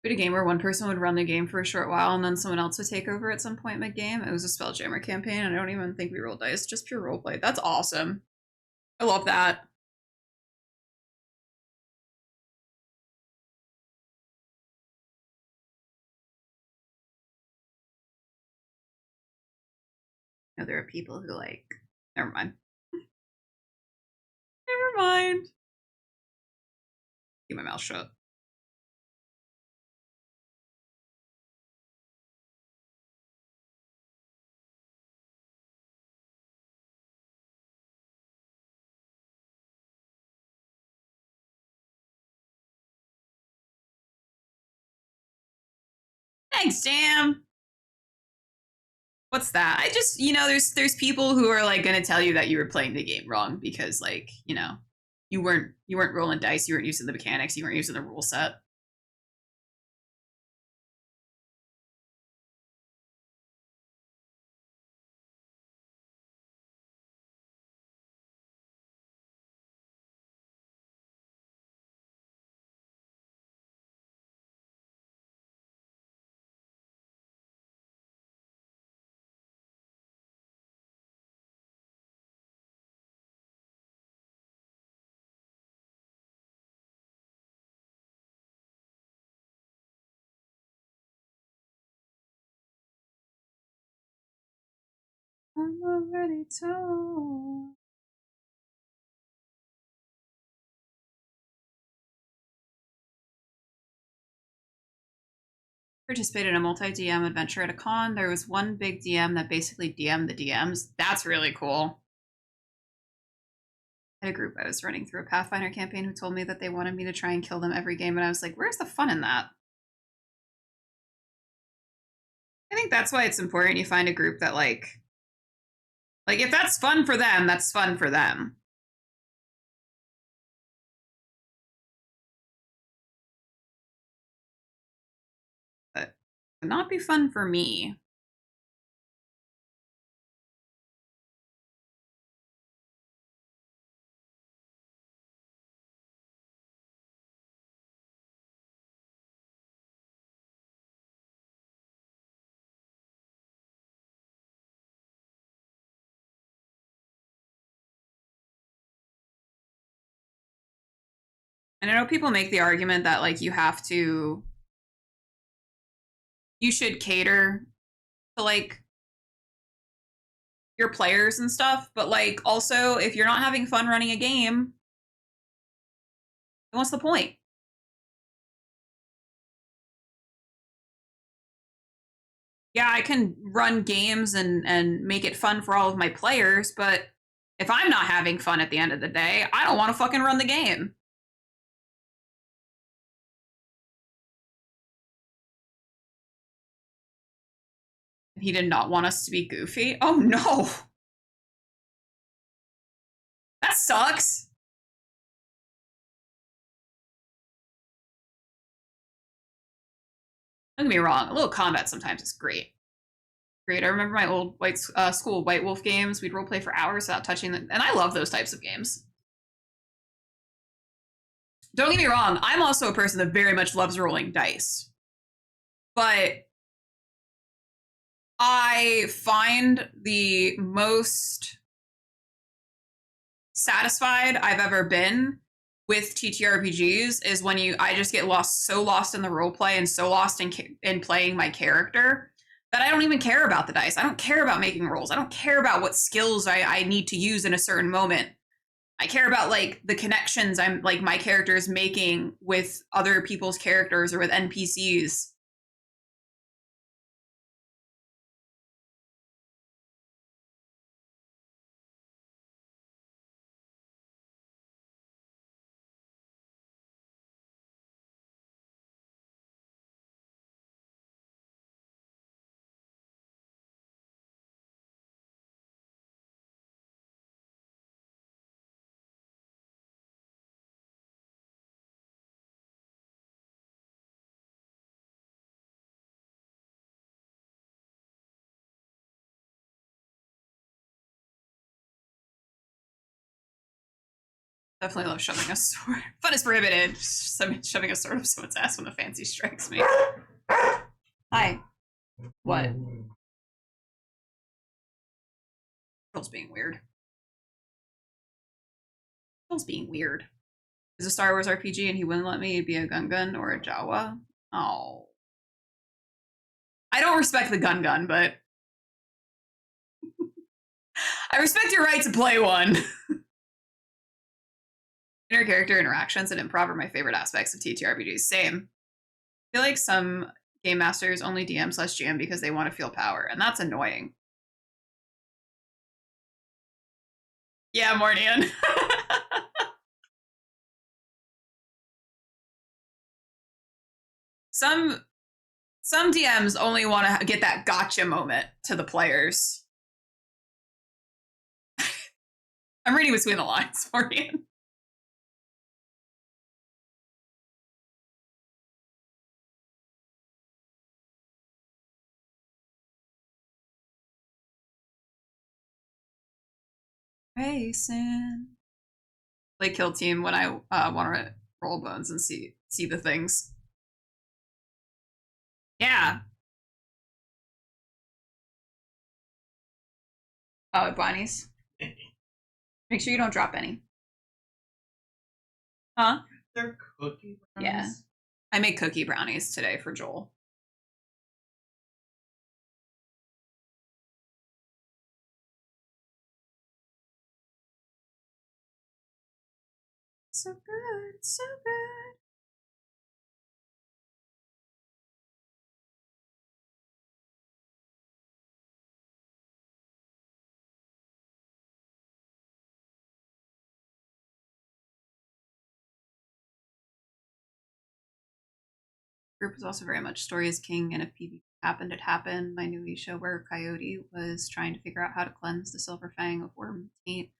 But a game where one person would run the game for a short while and then someone else would take over at some point mid game. It was a Spelljammer campaign, and I don't even think we rolled dice, just pure roleplay. That's awesome. I love that. You know, there are people who like. Never mind. Never mind. Keep my mouth shut. Thanks, Sam. What's that? I just, there's people who are like going to tell you that you were playing the game wrong because like, you weren't rolling dice, you weren't using the mechanics, you weren't using the rule set. I'm already told. Participated in a multi-DM adventure at a con. There was one big DM that basically DM'd the DMs. That's really cool. I had a group I was running through a Pathfinder campaign who told me that they wanted me to try and kill them every game, and I was like, where's the fun in that? I think that's why it's important you find a group that like if that's fun for them, that's fun for them. But it would not be fun for me. And I know people make the argument that like you should cater to like your players and stuff, but like also if you're not having fun running a game, what's the point? Yeah, I can run games and make it fun for all of my players, but if I'm not having fun at the end of the day, I don't want to fucking run the game. He did not want us to be goofy. Oh no! That sucks! Don't get me wrong, a little combat sometimes is great. Great. I remember my old school White Wolf games. We'd roleplay for hours without touching them, and I love those types of games. Don't get me wrong, I'm also a person that very much loves rolling dice. But I find the most satisfied I've ever been with TTRPGs is when I just get so lost in the roleplay and so lost in playing my character that I don't even care about the dice. I don't care about making rolls. I don't care about what skills I need to use in a certain moment. I care about like the connections my character is making with other people's characters or with NPCs. Definitely love shoving a sword. Fun is prohibited. Shoving a sword up someone's ass when a fancy strikes me. Hi. What? Girl's being weird. Girl's being weird. It's a Star Wars RPG and he wouldn't let me be a Gun or a Jawa. Oh. I don't respect the Gun, but I respect your right to play one. Inter-character interactions and improv are my favorite aspects of TTRPGs. Same. I feel like some game masters only DM/GM because they want to feel power, and that's annoying. Yeah, Mornian. some DMs only want to get that gotcha moment to the players. I'm reading between the lines, Mornian. Racing. Play kill team when I want to roll bones and see the things. Yeah. Oh, bunnies. Make sure you don't drop any. Huh? They're cookie brownies? Yeah. I made cookie brownies today for Joel. So good, so good. Group was also very much story is king, and if PvP happened, it happened. My new show where Coyote was trying to figure out how to cleanse the Silver Fang of worm taint.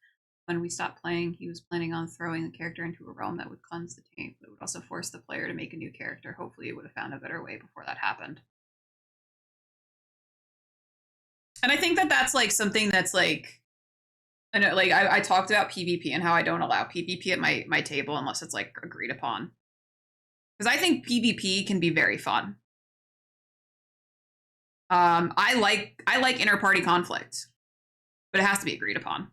When we stopped playing, he was planning on throwing the character into a realm that would cleanse the taint, but it would also force the player to make a new character. Hopefully, it would have found a better way before that happened. And I think that that's like something that's like, I know, like I talked about PvP and how I don't allow PvP at my table unless it's like agreed upon. Because I think PvP can be very fun. I like inter-party conflict, but it has to be agreed upon.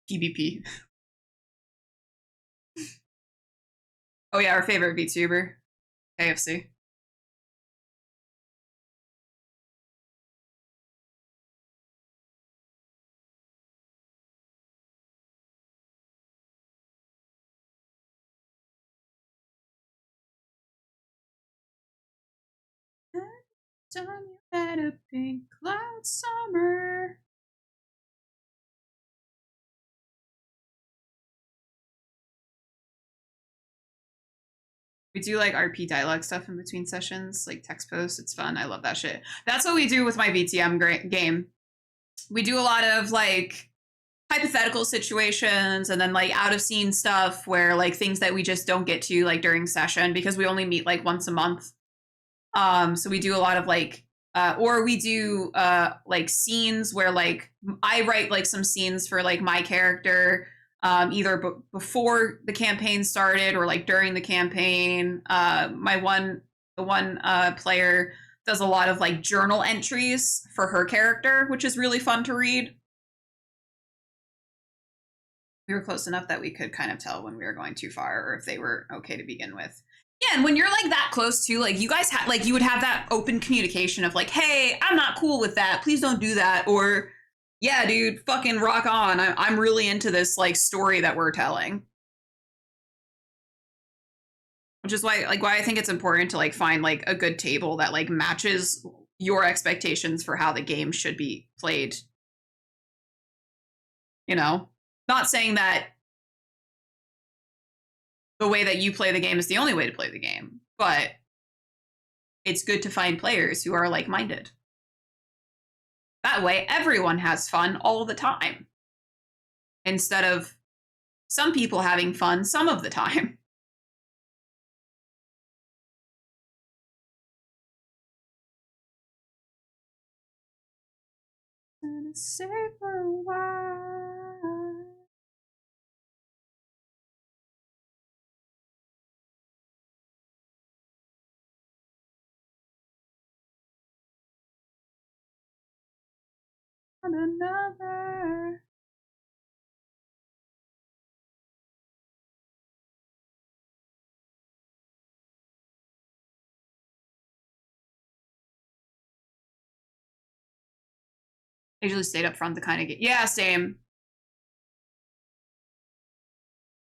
PvP. Oh yeah, our favorite VTuber, KFC. Time you had a pink cloud summer. We do like RP dialogue stuff in between sessions, like text posts. It's fun. I love that shit. That's what we do with my VTM game. We do a lot of like hypothetical situations and then like out of scene stuff where like things that we just don't get to like during session because we only meet like once a month. So we do a lot of like or we do like scenes where like I write like some scenes for like my character either before the campaign started or like during the campaign. The one player does a lot of like journal entries for her character, which is really fun to read. We were close enough that we could kind of tell when we were going too far or if they were okay to begin with. Yeah, and when you're like that close to, like you guys had like you would have that open communication of like, hey, I'm not cool with that. Please don't do that. Or yeah, dude, fucking rock on. I'm really into this like story that we're telling. Which is why I think it's important to like find like a good table that like matches your expectations for how the game should be played. You know? Not saying that the way that you play the game is the only way to play the game, but it's good to find players who are like-minded. That way, everyone has fun all the time, instead of some people having fun some of the time. Gonna stay for a while. On another. I usually stayed up front to kind of get, yeah, same.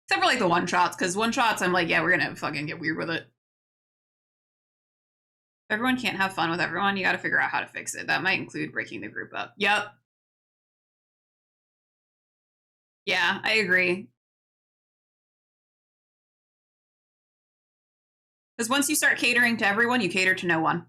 Except for like the one shots, because one shots I'm like, yeah, we're gonna fucking get weird with it. If everyone can't have fun with everyone, you gotta figure out how to fix it. That might include breaking the group up. Yep. Yeah, I agree. Because once you start catering to everyone, you cater to no one.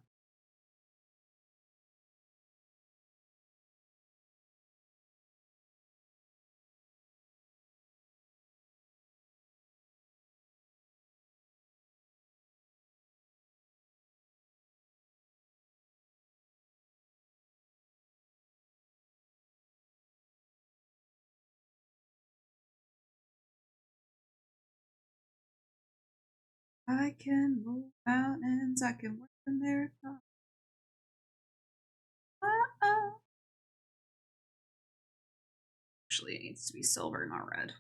I can move mountains, I can work a miracle. Actually, it needs to be silver, not red.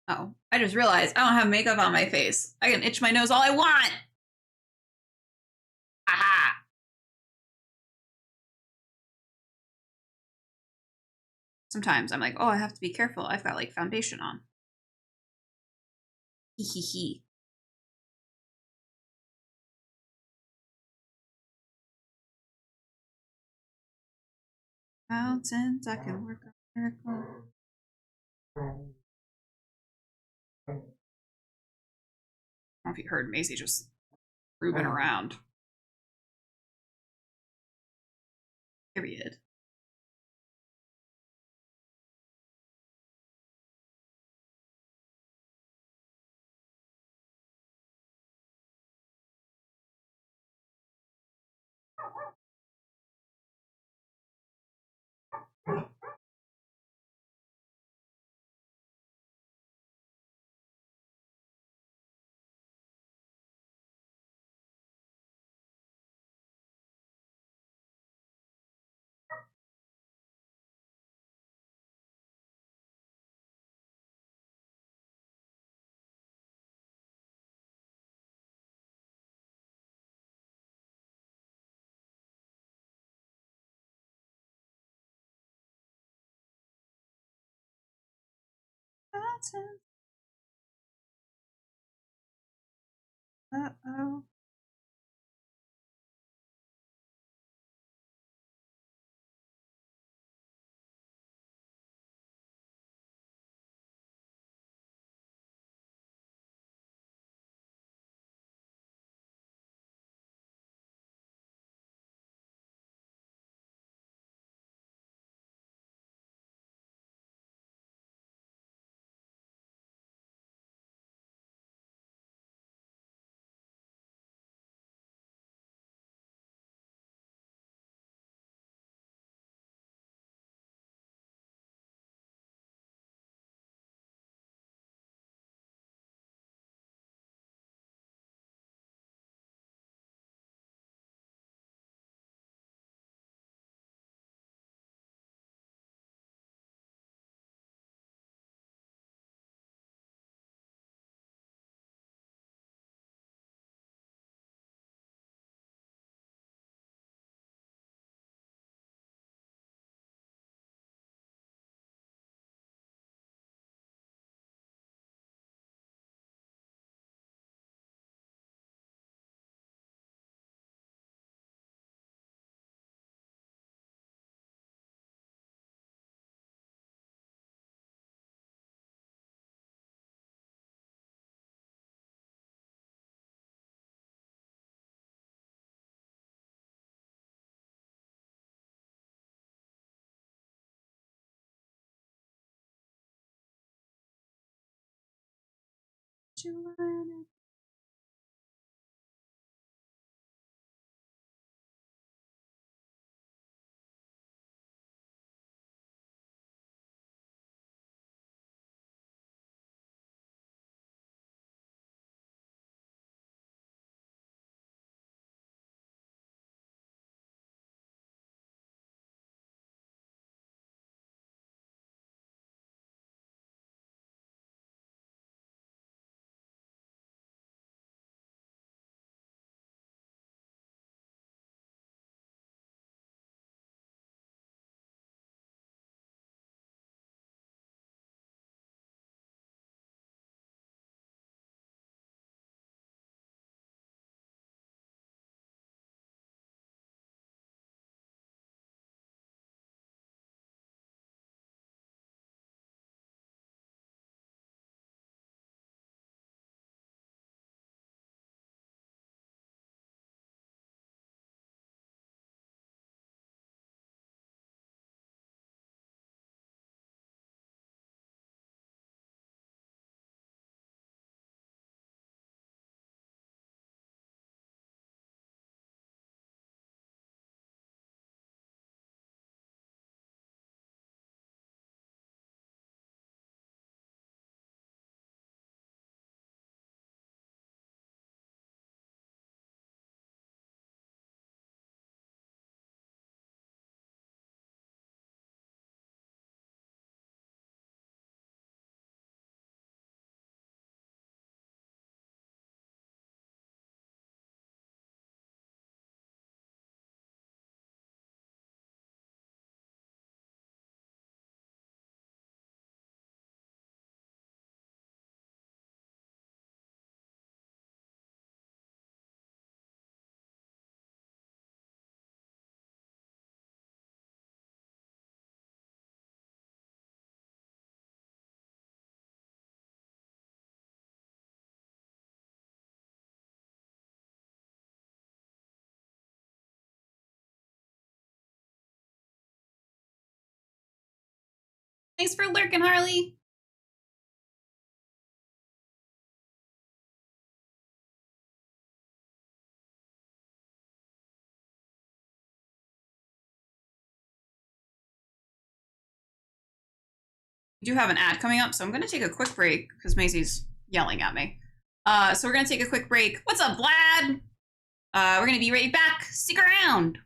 Oh, I just realized I don't have makeup on my face. I can itch my nose all I want. Aha. Sometimes I'm like, oh, I have to be careful. I've got like foundation on. Hee hee hee. Mountains, I can work a miracle. I don't know if you heard Maisie just grooving around. Period. Mountains. Uh-oh. Thanks for lurking, Harley. We do have an ad coming up, so I'm going to take a quick break because Maisie's yelling at me. So we're going to take a quick break. What's up, Vlad? We're going to be right back. Stick around.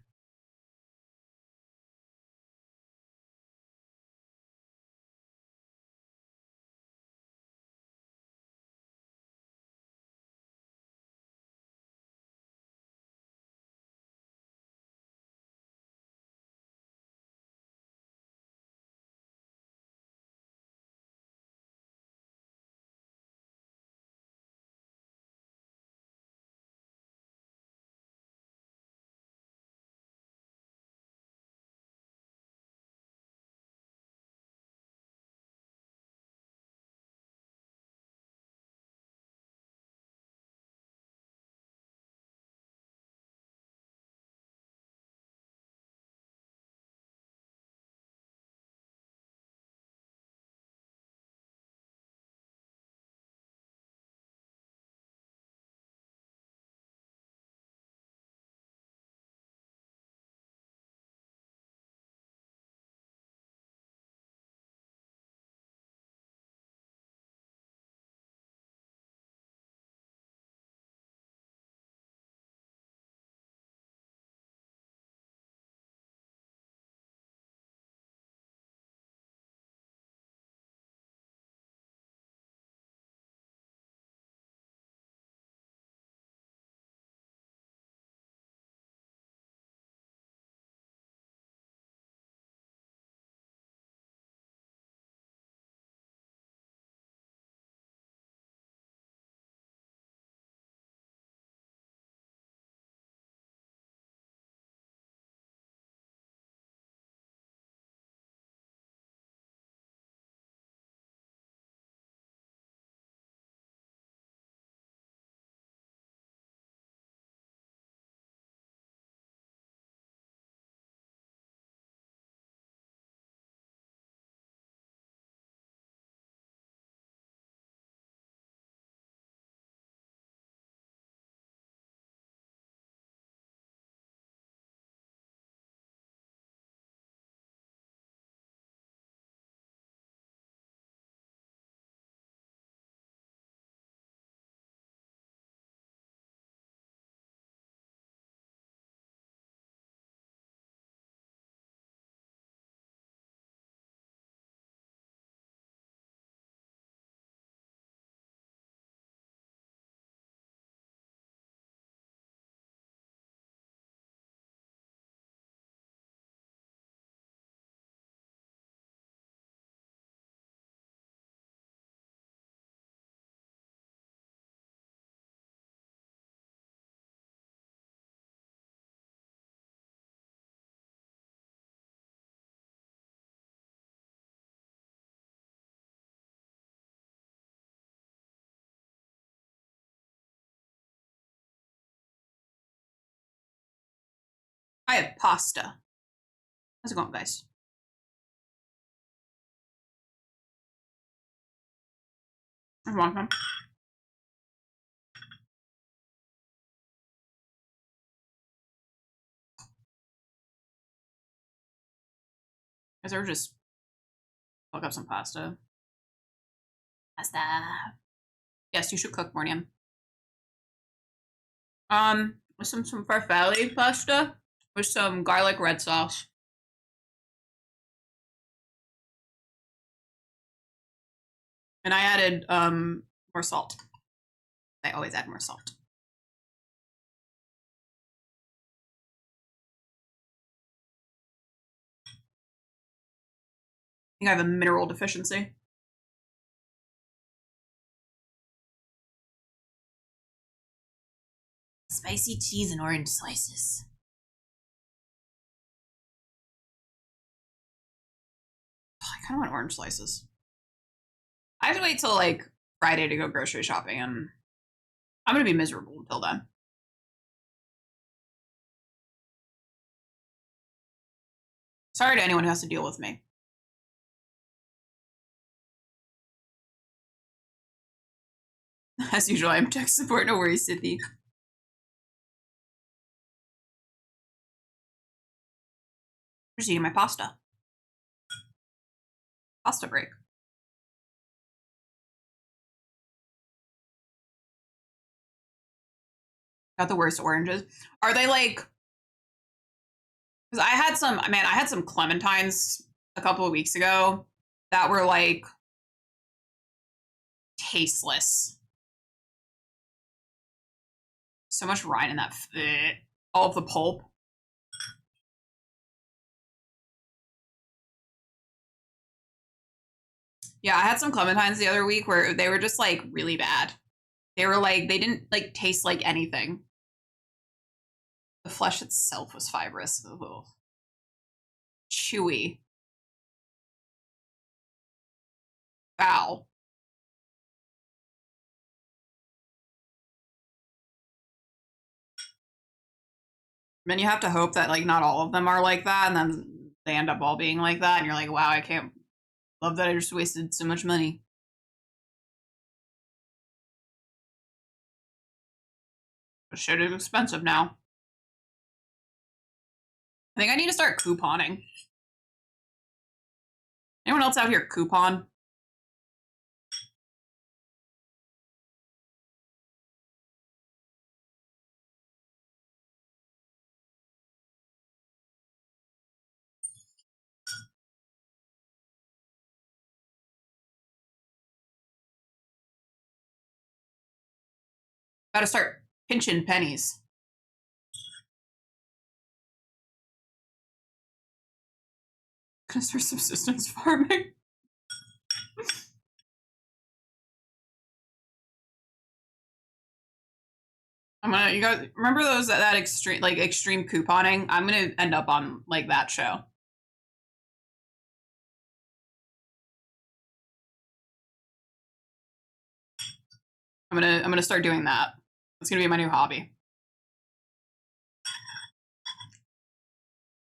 I have pasta. How's it going, guys? I'm welcome. Guys ever just look up some pasta? Pasta. Yes, you should cook, Mornium. With some farfalle pasta with some garlic red sauce. And I added more salt. I always add more salt. I think I have a mineral deficiency. Spicy cheese and orange slices. Oh, I kind of want orange slices. I have to wait till like Friday to go grocery shopping, and I'm gonna be miserable until then. Sorry to anyone who has to deal with me. As usual, I'm tech support. No worries, Sithy. Just eating my pasta. Pasta break. Got the worst oranges. Are they like? Because I had some clementines a couple of weeks ago that were like tasteless. So much rind in that. All of the pulp. Yeah, I had some clementines the other week where they were just like really bad. They were like, they didn't like taste like anything. The flesh itself was fibrous. Ugh. Chewy. Foul. Then you have to hope that like not all of them are like that, and then they end up all being like that, and you're like, wow, I can't love that I just wasted so much money. But shit is expensive now. I think I need to start couponing. Anyone else out here coupon? Gotta start pinching pennies. Gonna start subsistence farming. You guys remember those that extreme couponing? I'm gonna end up on like that show. I'm gonna start doing that. It's gonna be my new hobby.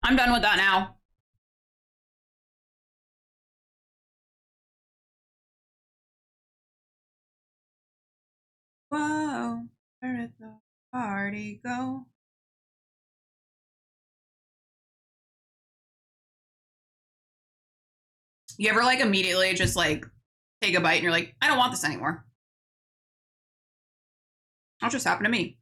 I'm done with that now. Whoa, where did the party go? You ever like immediately just like take a bite and you're like, I don't want this anymore? That just happened to me.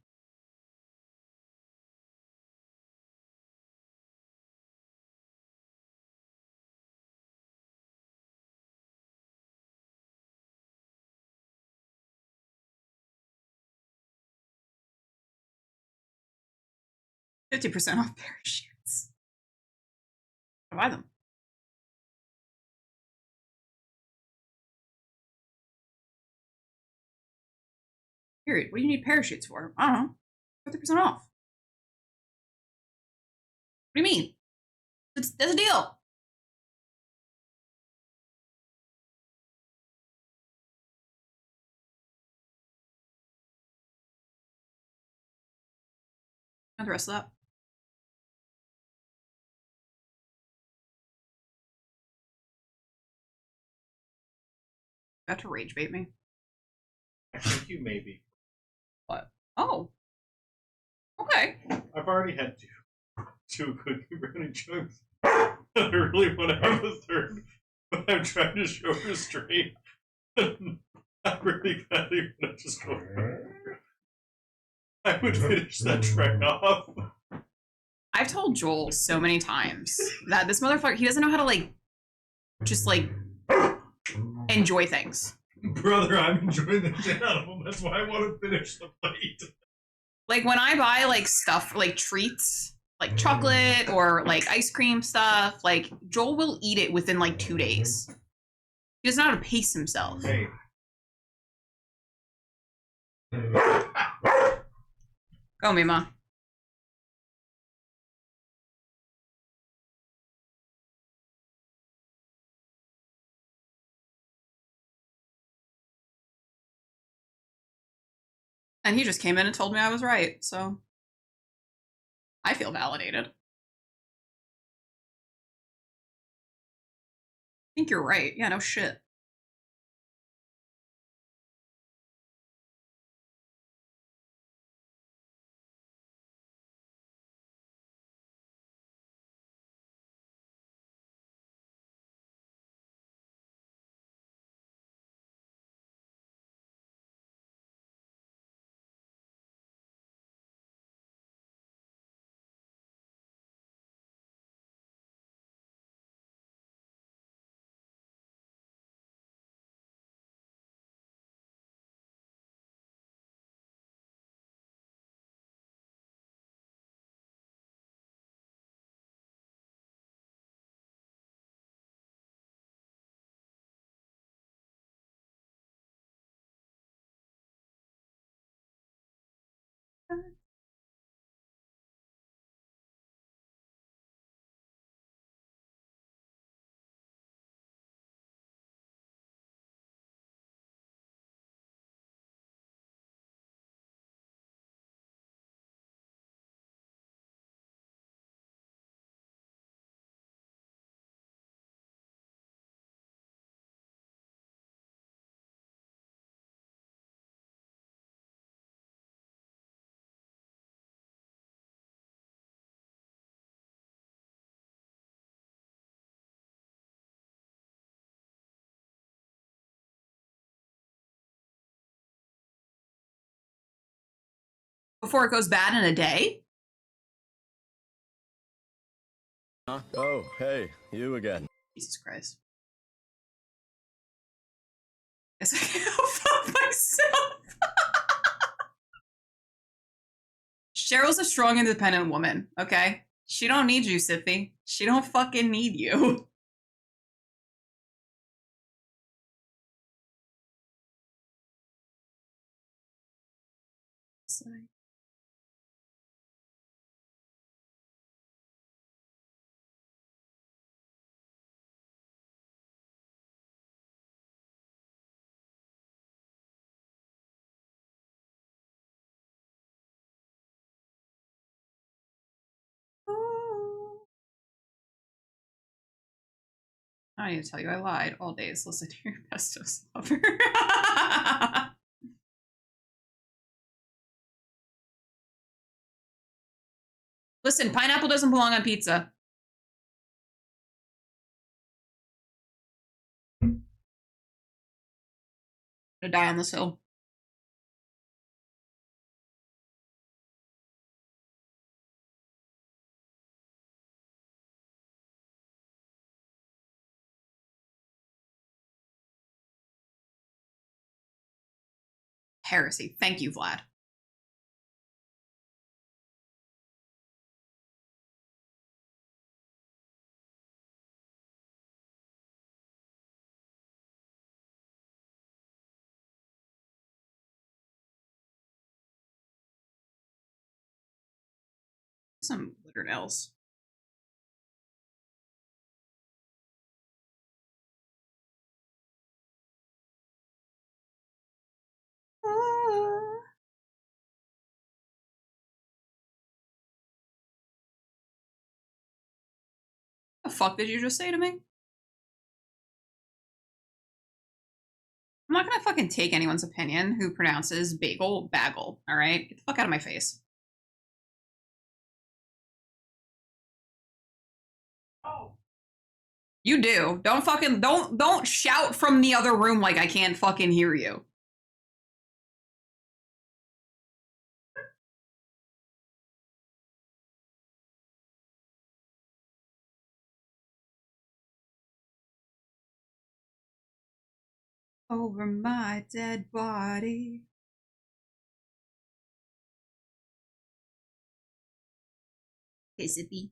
$50% off parachutes. I'll buy them. Period. What do you need parachutes for? I don't know. 50% off. What do you mean? That's a deal. And the rest of that. About to rage bait me. I think you may be. What? Oh. Okay. I've already had two cookie brownie chunks. I really want to have a third, but I'm trying to show restraint. I really badly want to just go. I would finish that tray off. I've told Joel so many times that this motherfucker, he doesn't know how to, like, just, like, enjoy things. Brother, I'm enjoying the shit out of them. That's why I want to finish the plate. Like, when I buy, like, stuff, like, treats, like chocolate or, like, ice cream stuff, like, Joel will eat it within, like, 2 days. He doesn't know how to pace himself. Hey. Go, Mima. And he just came in and told me I was right, so I feel validated. I think you're right. Yeah, no shit. Before it goes bad in a day? Huh? Oh, hey, you again. Jesus Christ. Guess I can't fuck myself. Cheryl's a strong, independent woman, okay? She don't need you, Siffy. She don't fucking need you. Sorry. I don't need to tell you I lied. All days listen to your bestest lover. Listen, pineapple doesn't belong on pizza. I'm gonna die on this hill. Heresy. Thank you, Vlad. Some littered else. The fuck did you just say to me? I'm not gonna fucking take anyone's opinion who pronounces bagel bagel, alright? Get the fuck out of my face. You do. Don't fucking don't shout from the other room like I can't fucking hear you. Over my dead body. Hey, Zippy.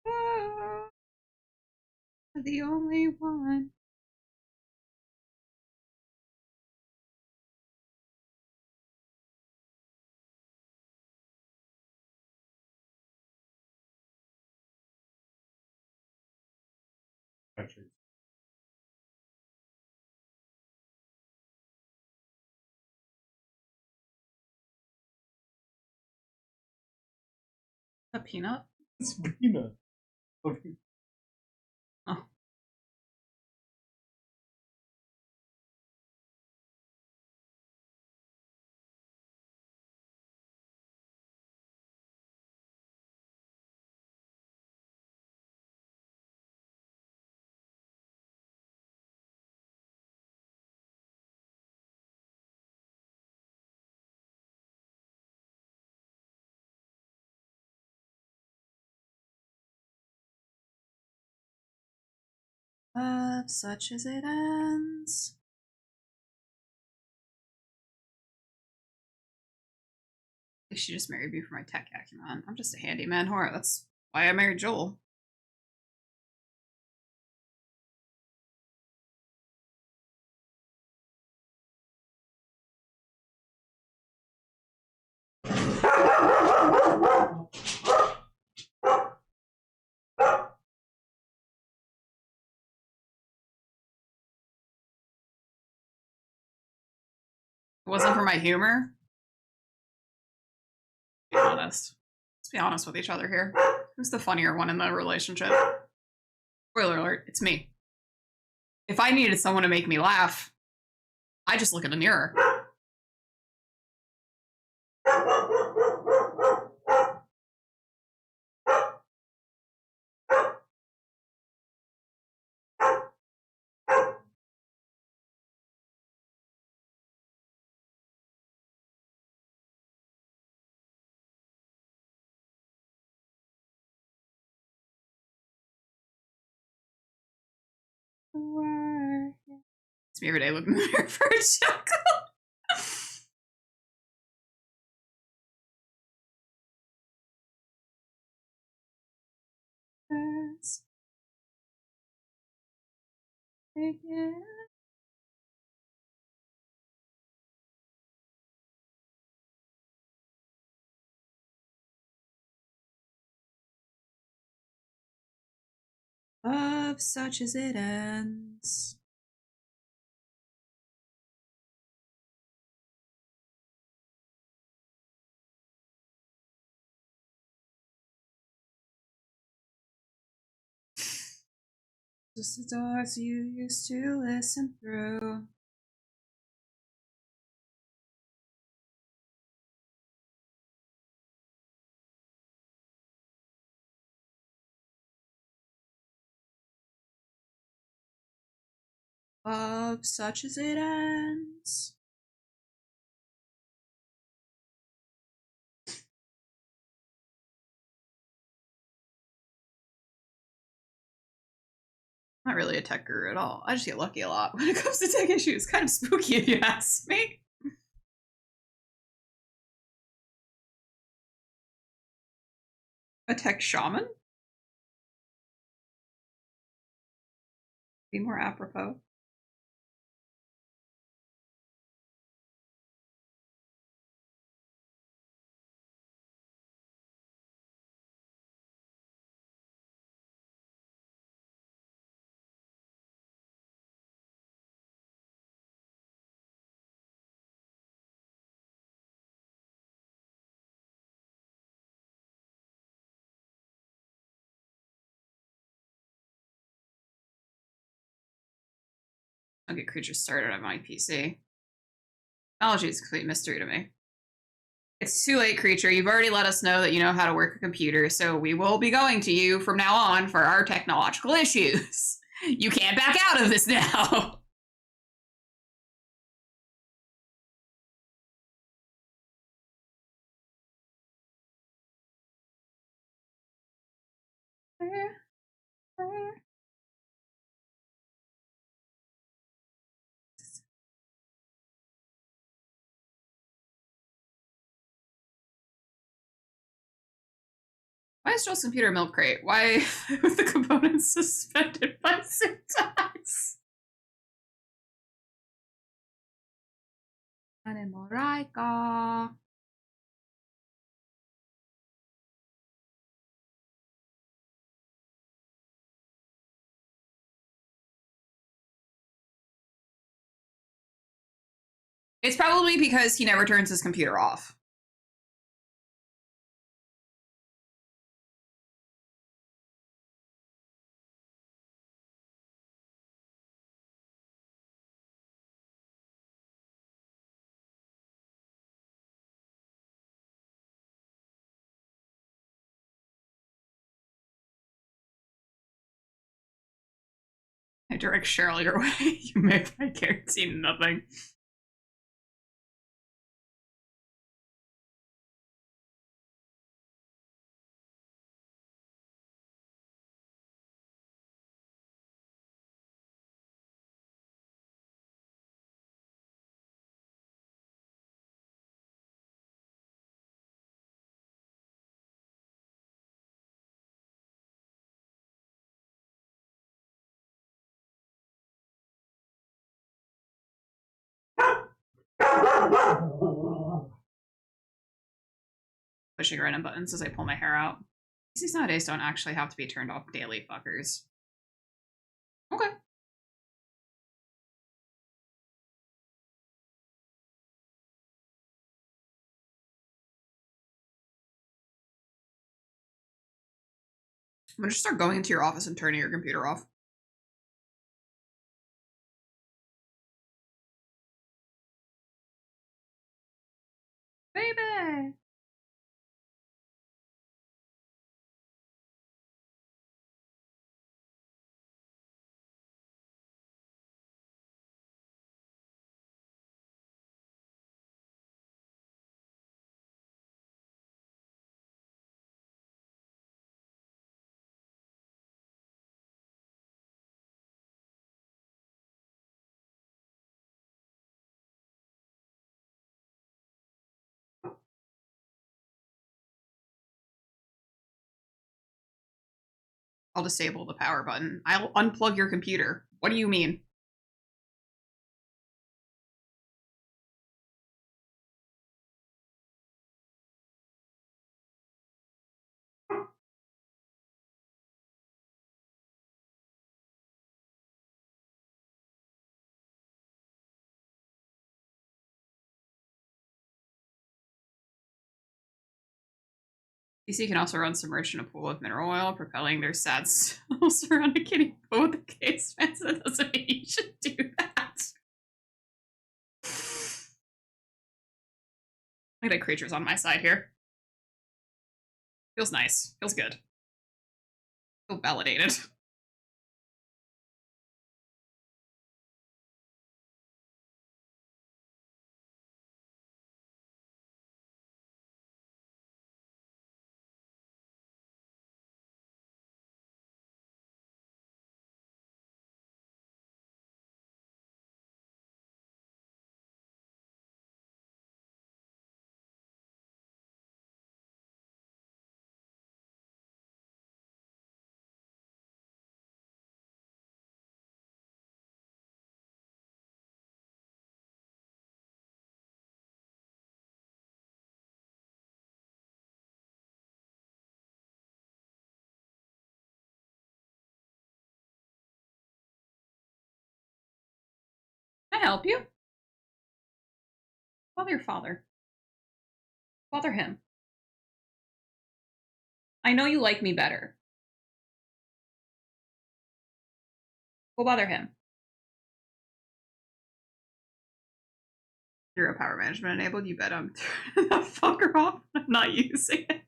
Ah, the only one. Actually, A peanut? it's peanut. Oh. Such as it ends. She just married me for my tech acumen. I'm just a handyman whore. That's why I married Joel. It wasn't for my humor. Be honest. Let's be honest with each other here. Who's the funnier one in the relationship? Spoiler alert, it's me. If I needed someone to make me laugh, I just look in the mirror. It's me every day looking in the mirror for a chuckle. Of such as it ends. Just the doors you used to listen through. Of such as it ends. I'm not really a tech guru at all. I just get lucky a lot when it comes to tech issues. Kind of spooky if you ask me. A tech shaman? Be more apropos. I'll get creatures started on my PC. Technology is a complete mystery to me. It's too late, creature. You've already let us know that you know how to work a computer, so we will be going to you from now on for our technological issues. You can't back out of this now. Why is Joel's computer a milk crate? Why with the components suspended by zip ties? Anemoraica. It's probably because he never turns his computer off. I direct Cheryl your way. You make my guarantee nothing. Pushing random buttons as I pull my hair out. These nowadays don't actually have to be turned off daily, fuckers. Okay. I'm gonna just start going into your office and turning your computer off. Baby! I'll disable the power button. I'll unplug your computer. What do you mean? PC can also run submerged in a pool of mineral oil, propelling their sad souls around a kiddie pool with the case fence. That doesn't mean you should do that. Look at creatures on my side here. Feels nice. Feels good. Feel validated. Can I help you? Bother your father. Bother him. I know you like me better. Go bother him. Hero power management enabled. You bet I'm turning that fucker off. I'm not using it.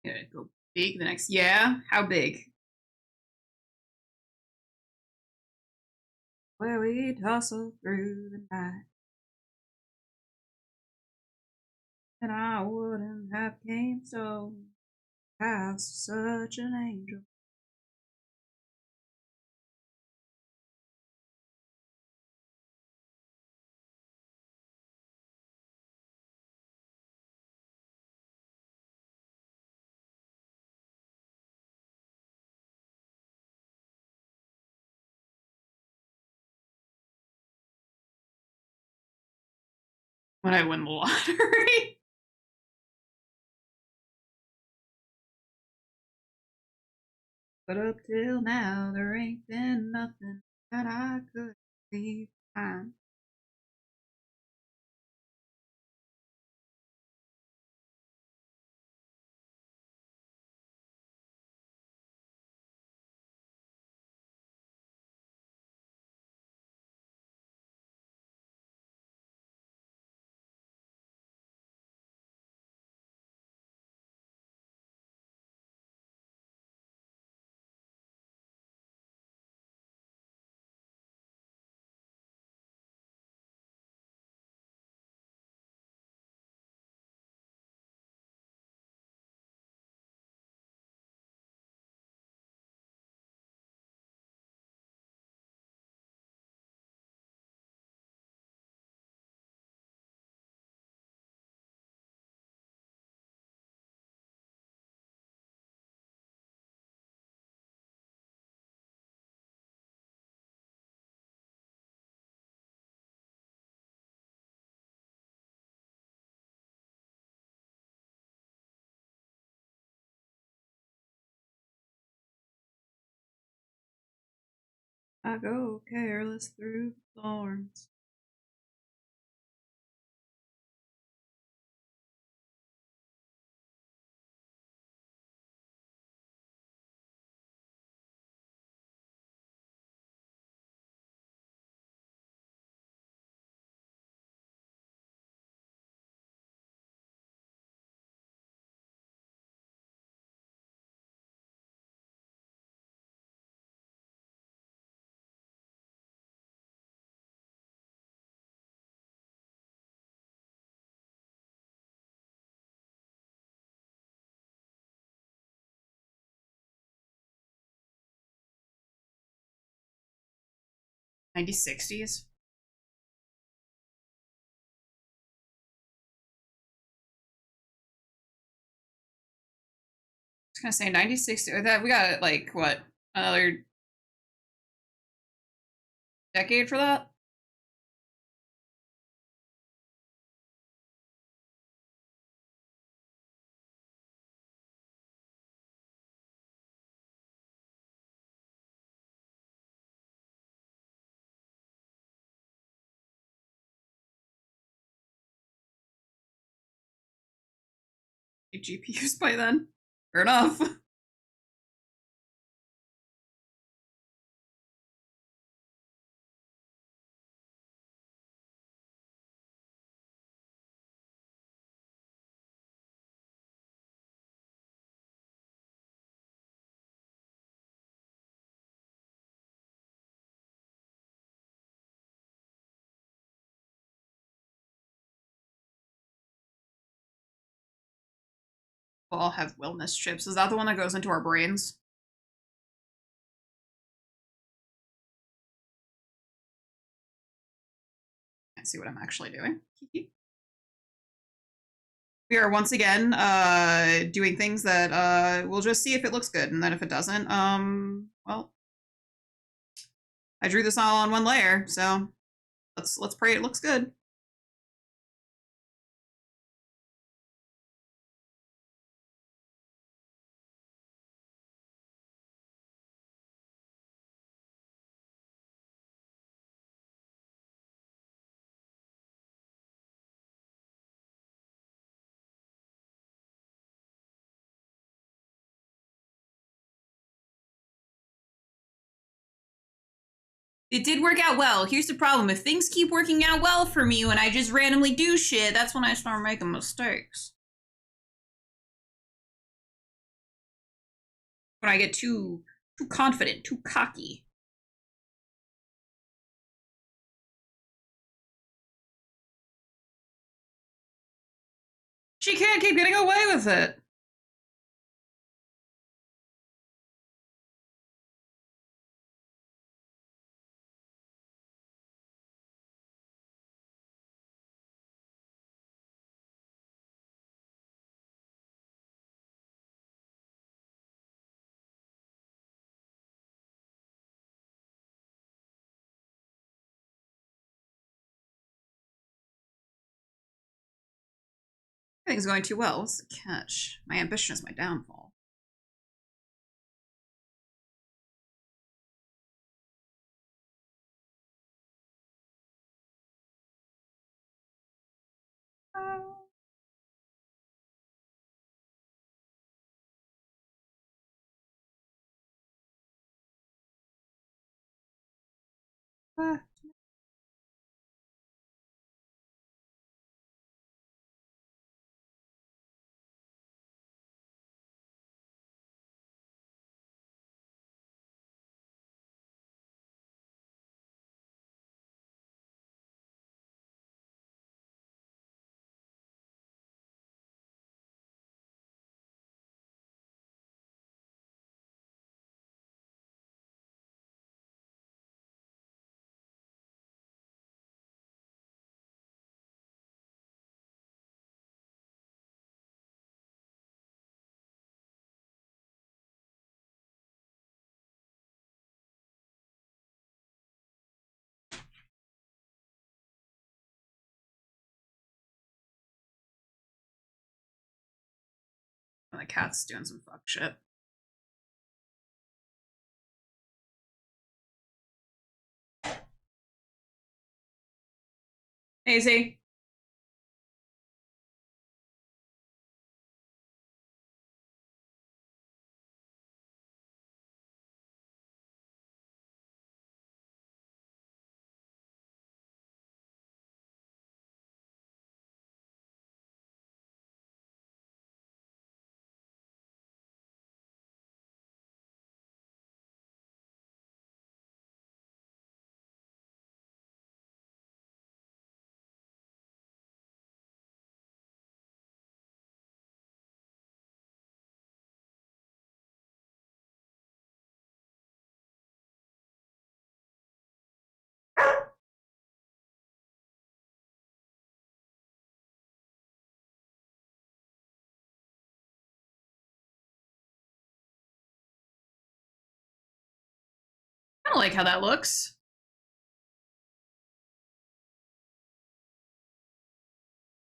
Gonna go big the next. Yeah, how big? Where we tussle through the night, and I wouldn't have came so past such an angel. When I win the lottery. But up till now, there ain't been nothing that I could leave behind. I go careless through the thorns. '90s. I was gonna say 90s. That we got like what, another decade for that? GPUs by then. Fair enough. We'll all have wellness chips. Is that the one that goes into our brains? can't see what I'm actually doing. We are once again doing things that we'll just see if it looks good, and then if it doesn't, well, I drew this all on one layer, so let's pray it looks good. It did work out well. Here's the problem. If things keep working out well for me when I just randomly do shit, that's when I start making mistakes. When I get too confident, too cocky. She can't keep getting away with it. Everything's going too well. What's the catch? My ambition is my downfall. The cat's doing some fuck shit. Hazy. I don't like how that looks.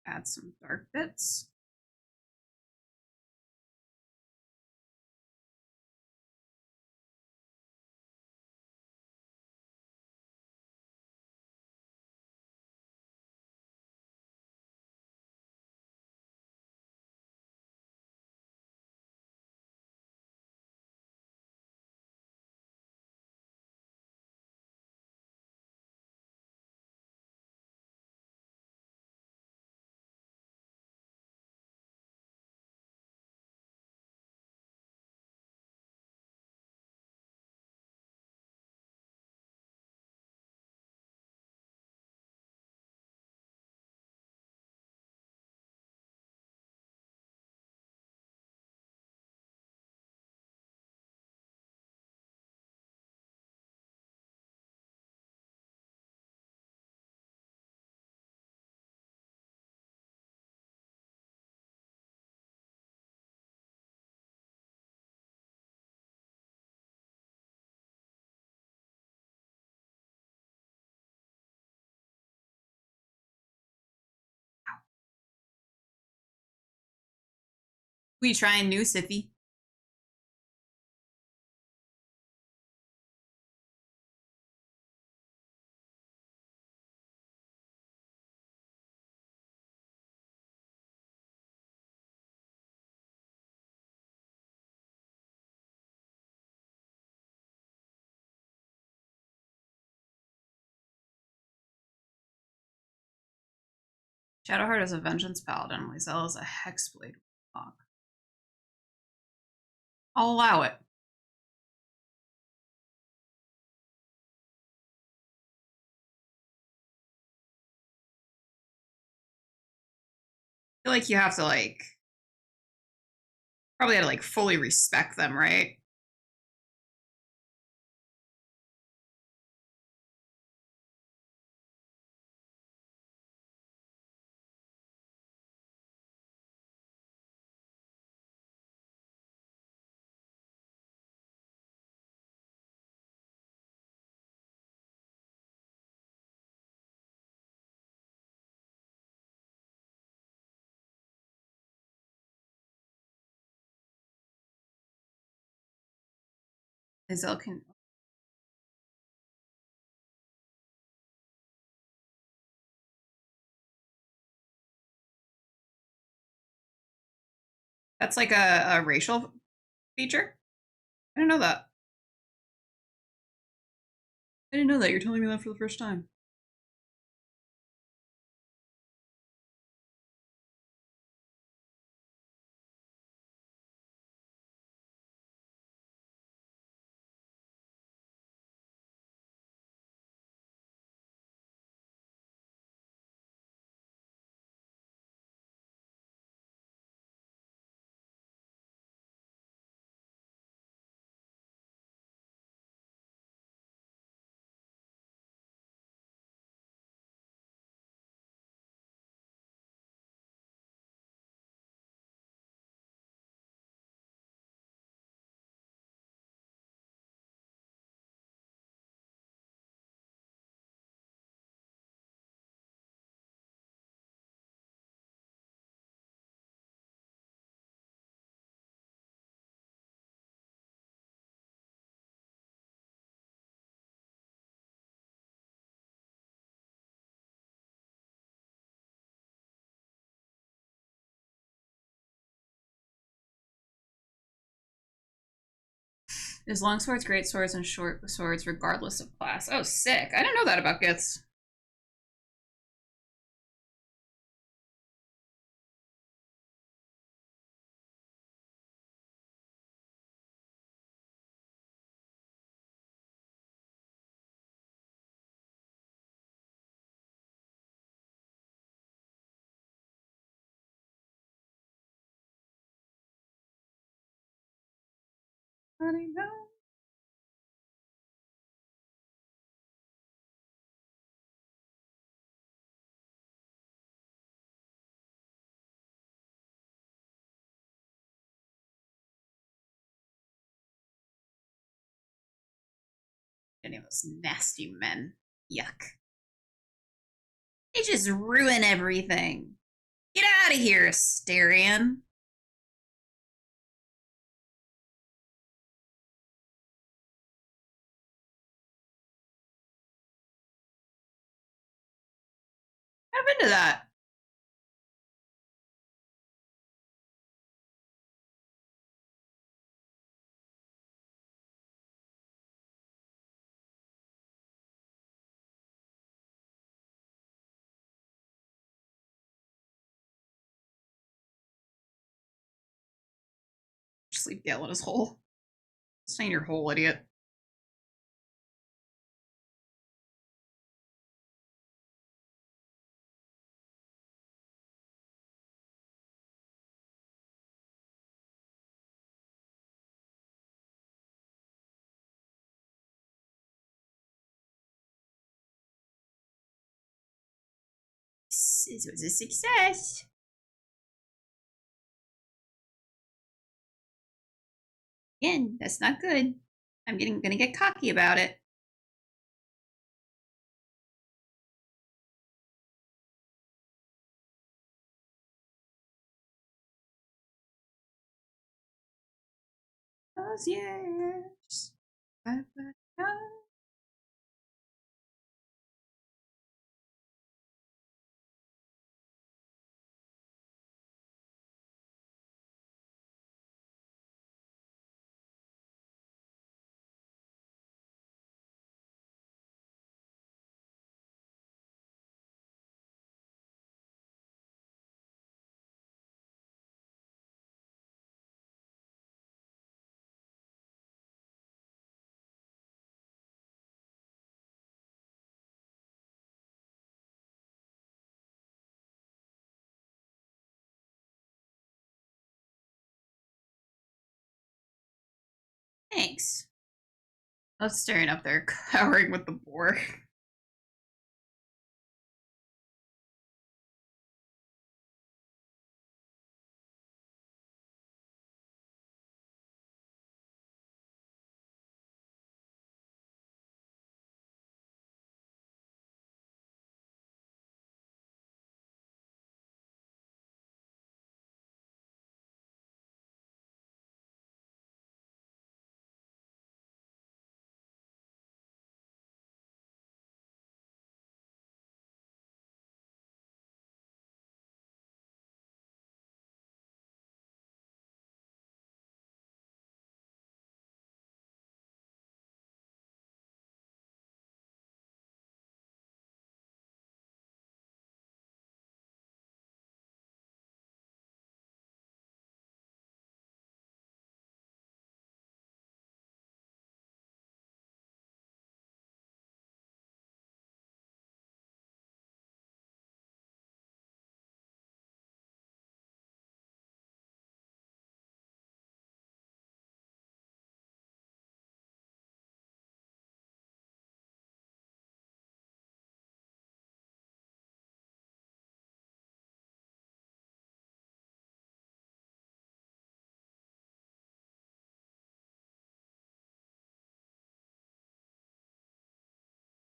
Add some dark bits. We trying new Siffy. Shadowheart is a vengeance paladin. Lizelle is a hexblade warlock. I'll allow it. I feel like you have to like probably have to like fully respect them, right? Lizelle can. That's like a racial feature? I didn't know that. I didn't know that. You're telling me that for the first time. There's long swords, great swords, and short swords, regardless of class. Oh, sick. I didn't know that about Gits. I didn't know. Any of those nasty men. Yuck. They just ruin everything. Get out of here, Asterion. What happened to that? Just leave Gale in his hole. Stay in your hole, idiot. This was a success. Again, that's not good. I'm gonna get cocky about it. 'Cause yes. Thanks. I was staring up there, cowering with the boar.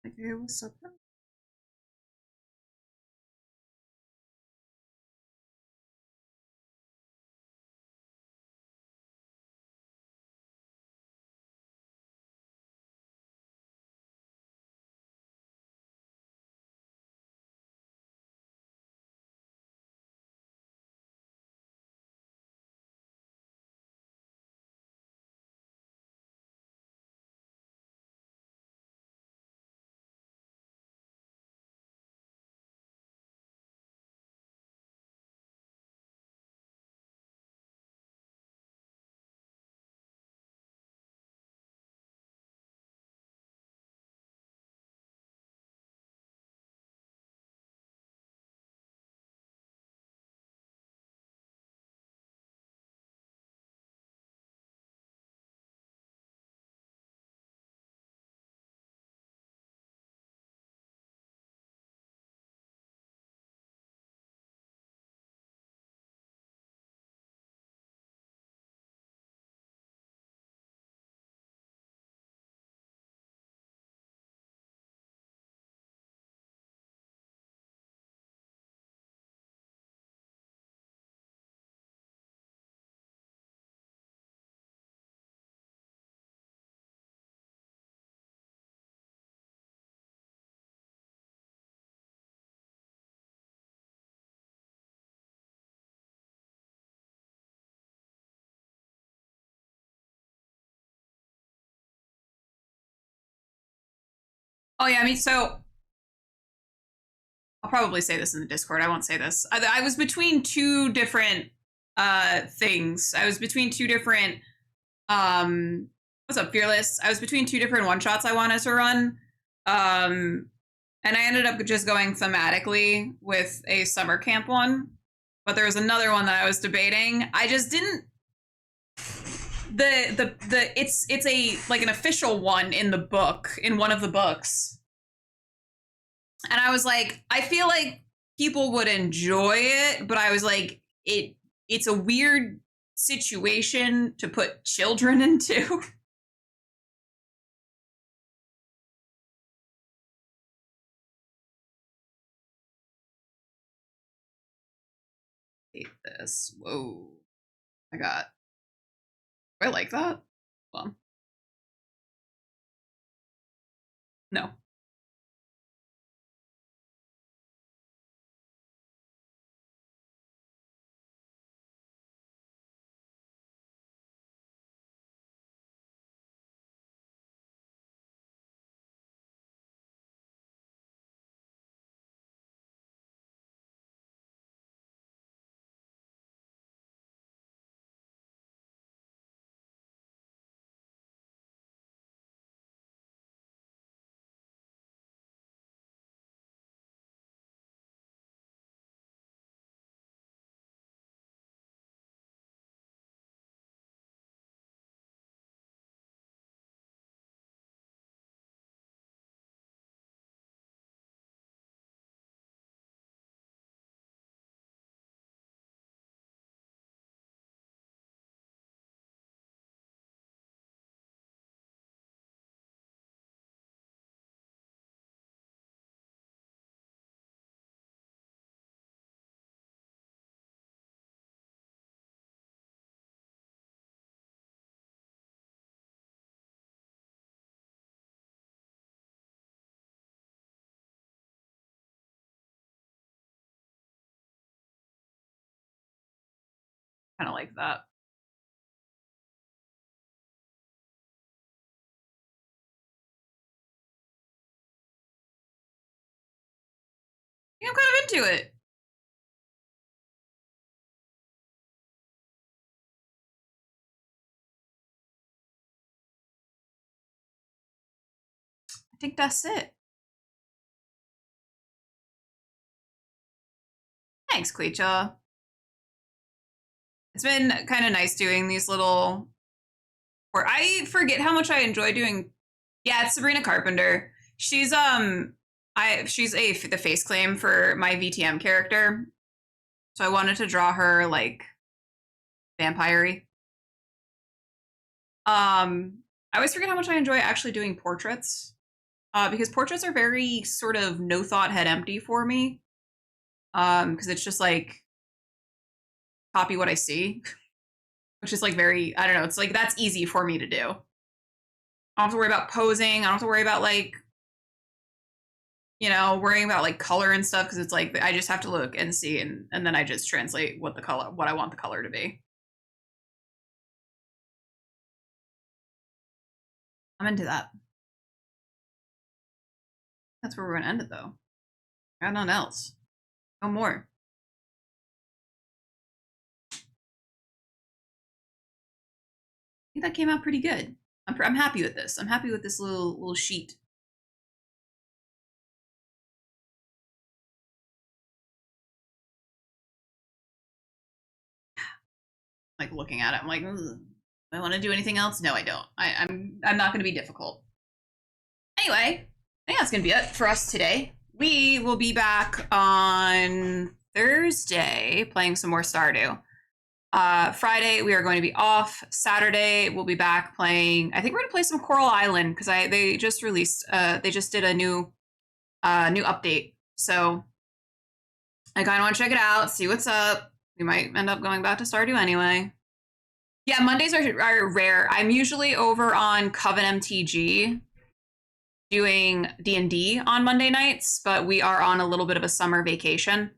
Okay, what's up? Oh yeah, I mean, so I'll probably say this in the Discord. I won't say this. I was between two different things. I was between two different what's up, Fearless? I was between two different one shots I wanted to run. And I ended up just going thematically with a summer camp one. But there was another one that I was debating. I just didn't it's a like an official one in the book, in one of the books. And I was like, I feel like people would enjoy it, but I was like, it's a weird situation to put children into. Hate this. Whoa. I got. Do I like that? Well, no. Kind of like that. Yeah, I'm kind of into it. I think that's it. Thanks, Queecha. It's been kind of nice doing these little. Or I forget how much I enjoy doing. Yeah, it's Sabrina Carpenter. She's she's the face claim for my VTM character, so I wanted to draw her like vampire-y. I always forget how much I enjoy actually doing portraits, because portraits are very sort of no thought, head empty for me. Because it's just like copy what I see, which is like very, I don't know, it's like that's easy for me to do. I don't have to worry about posing. I don't have to worry about like, you know, worrying about like color and stuff, because it's like I just have to look and see, and then I just translate what I want the color to be. I'm into that. That's where we're gonna end it though. I got nothing else. No more. I think that came out pretty good. I'm happy with this. I'm happy with this little sheet. Like looking at it, I'm like, do I want to do anything else? No, I don't. I'm not going to be difficult. Anyway, I think that's going to be it for us today. We will be back on Thursday playing some more Stardew. Friday we are going to be off. Saturday we'll be back playing. I think we're going to play some Coral Island because they just released. They just did a new update. So I kind of want to check it out, see what's up. We might end up going back to Stardew anyway. Yeah, Mondays are rare. I'm usually over on Coven MTG doing D&D on Monday nights, but we are on a little bit of a summer vacation.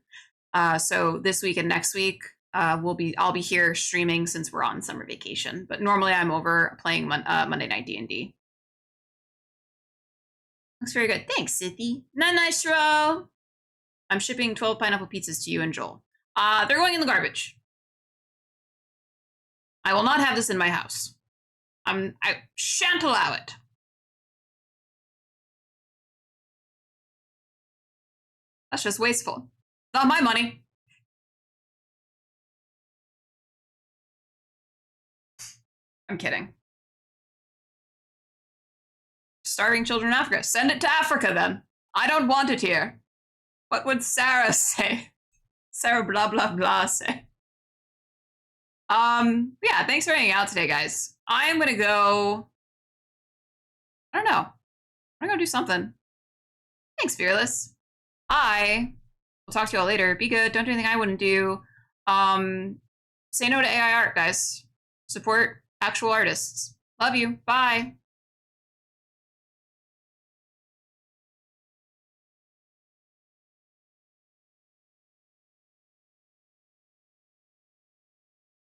So this week and next week, I'll be here streaming since we're on summer vacation. But normally I'm over playing Monday night D&D. Looks very good. Thanks, Sithy. Nice row. I'm shipping 12 pineapple pizzas to you and Joel. They're going in the garbage. I will not have this in my house. I shan't allow it. That's just wasteful. Not my money. I'm kidding. Starving children in Africa. Send it to Africa then. I don't want it here. What would Sarah say? Sarah blah blah blah say. Yeah, thanks for hanging out today, guys. I'm gonna go. I don't know. I'm gonna go do something. Thanks, Fearless. I will talk to you all later. Be good. Don't do anything I wouldn't do. Say no to AI art, guys. Support actual artists. Love you. Bye.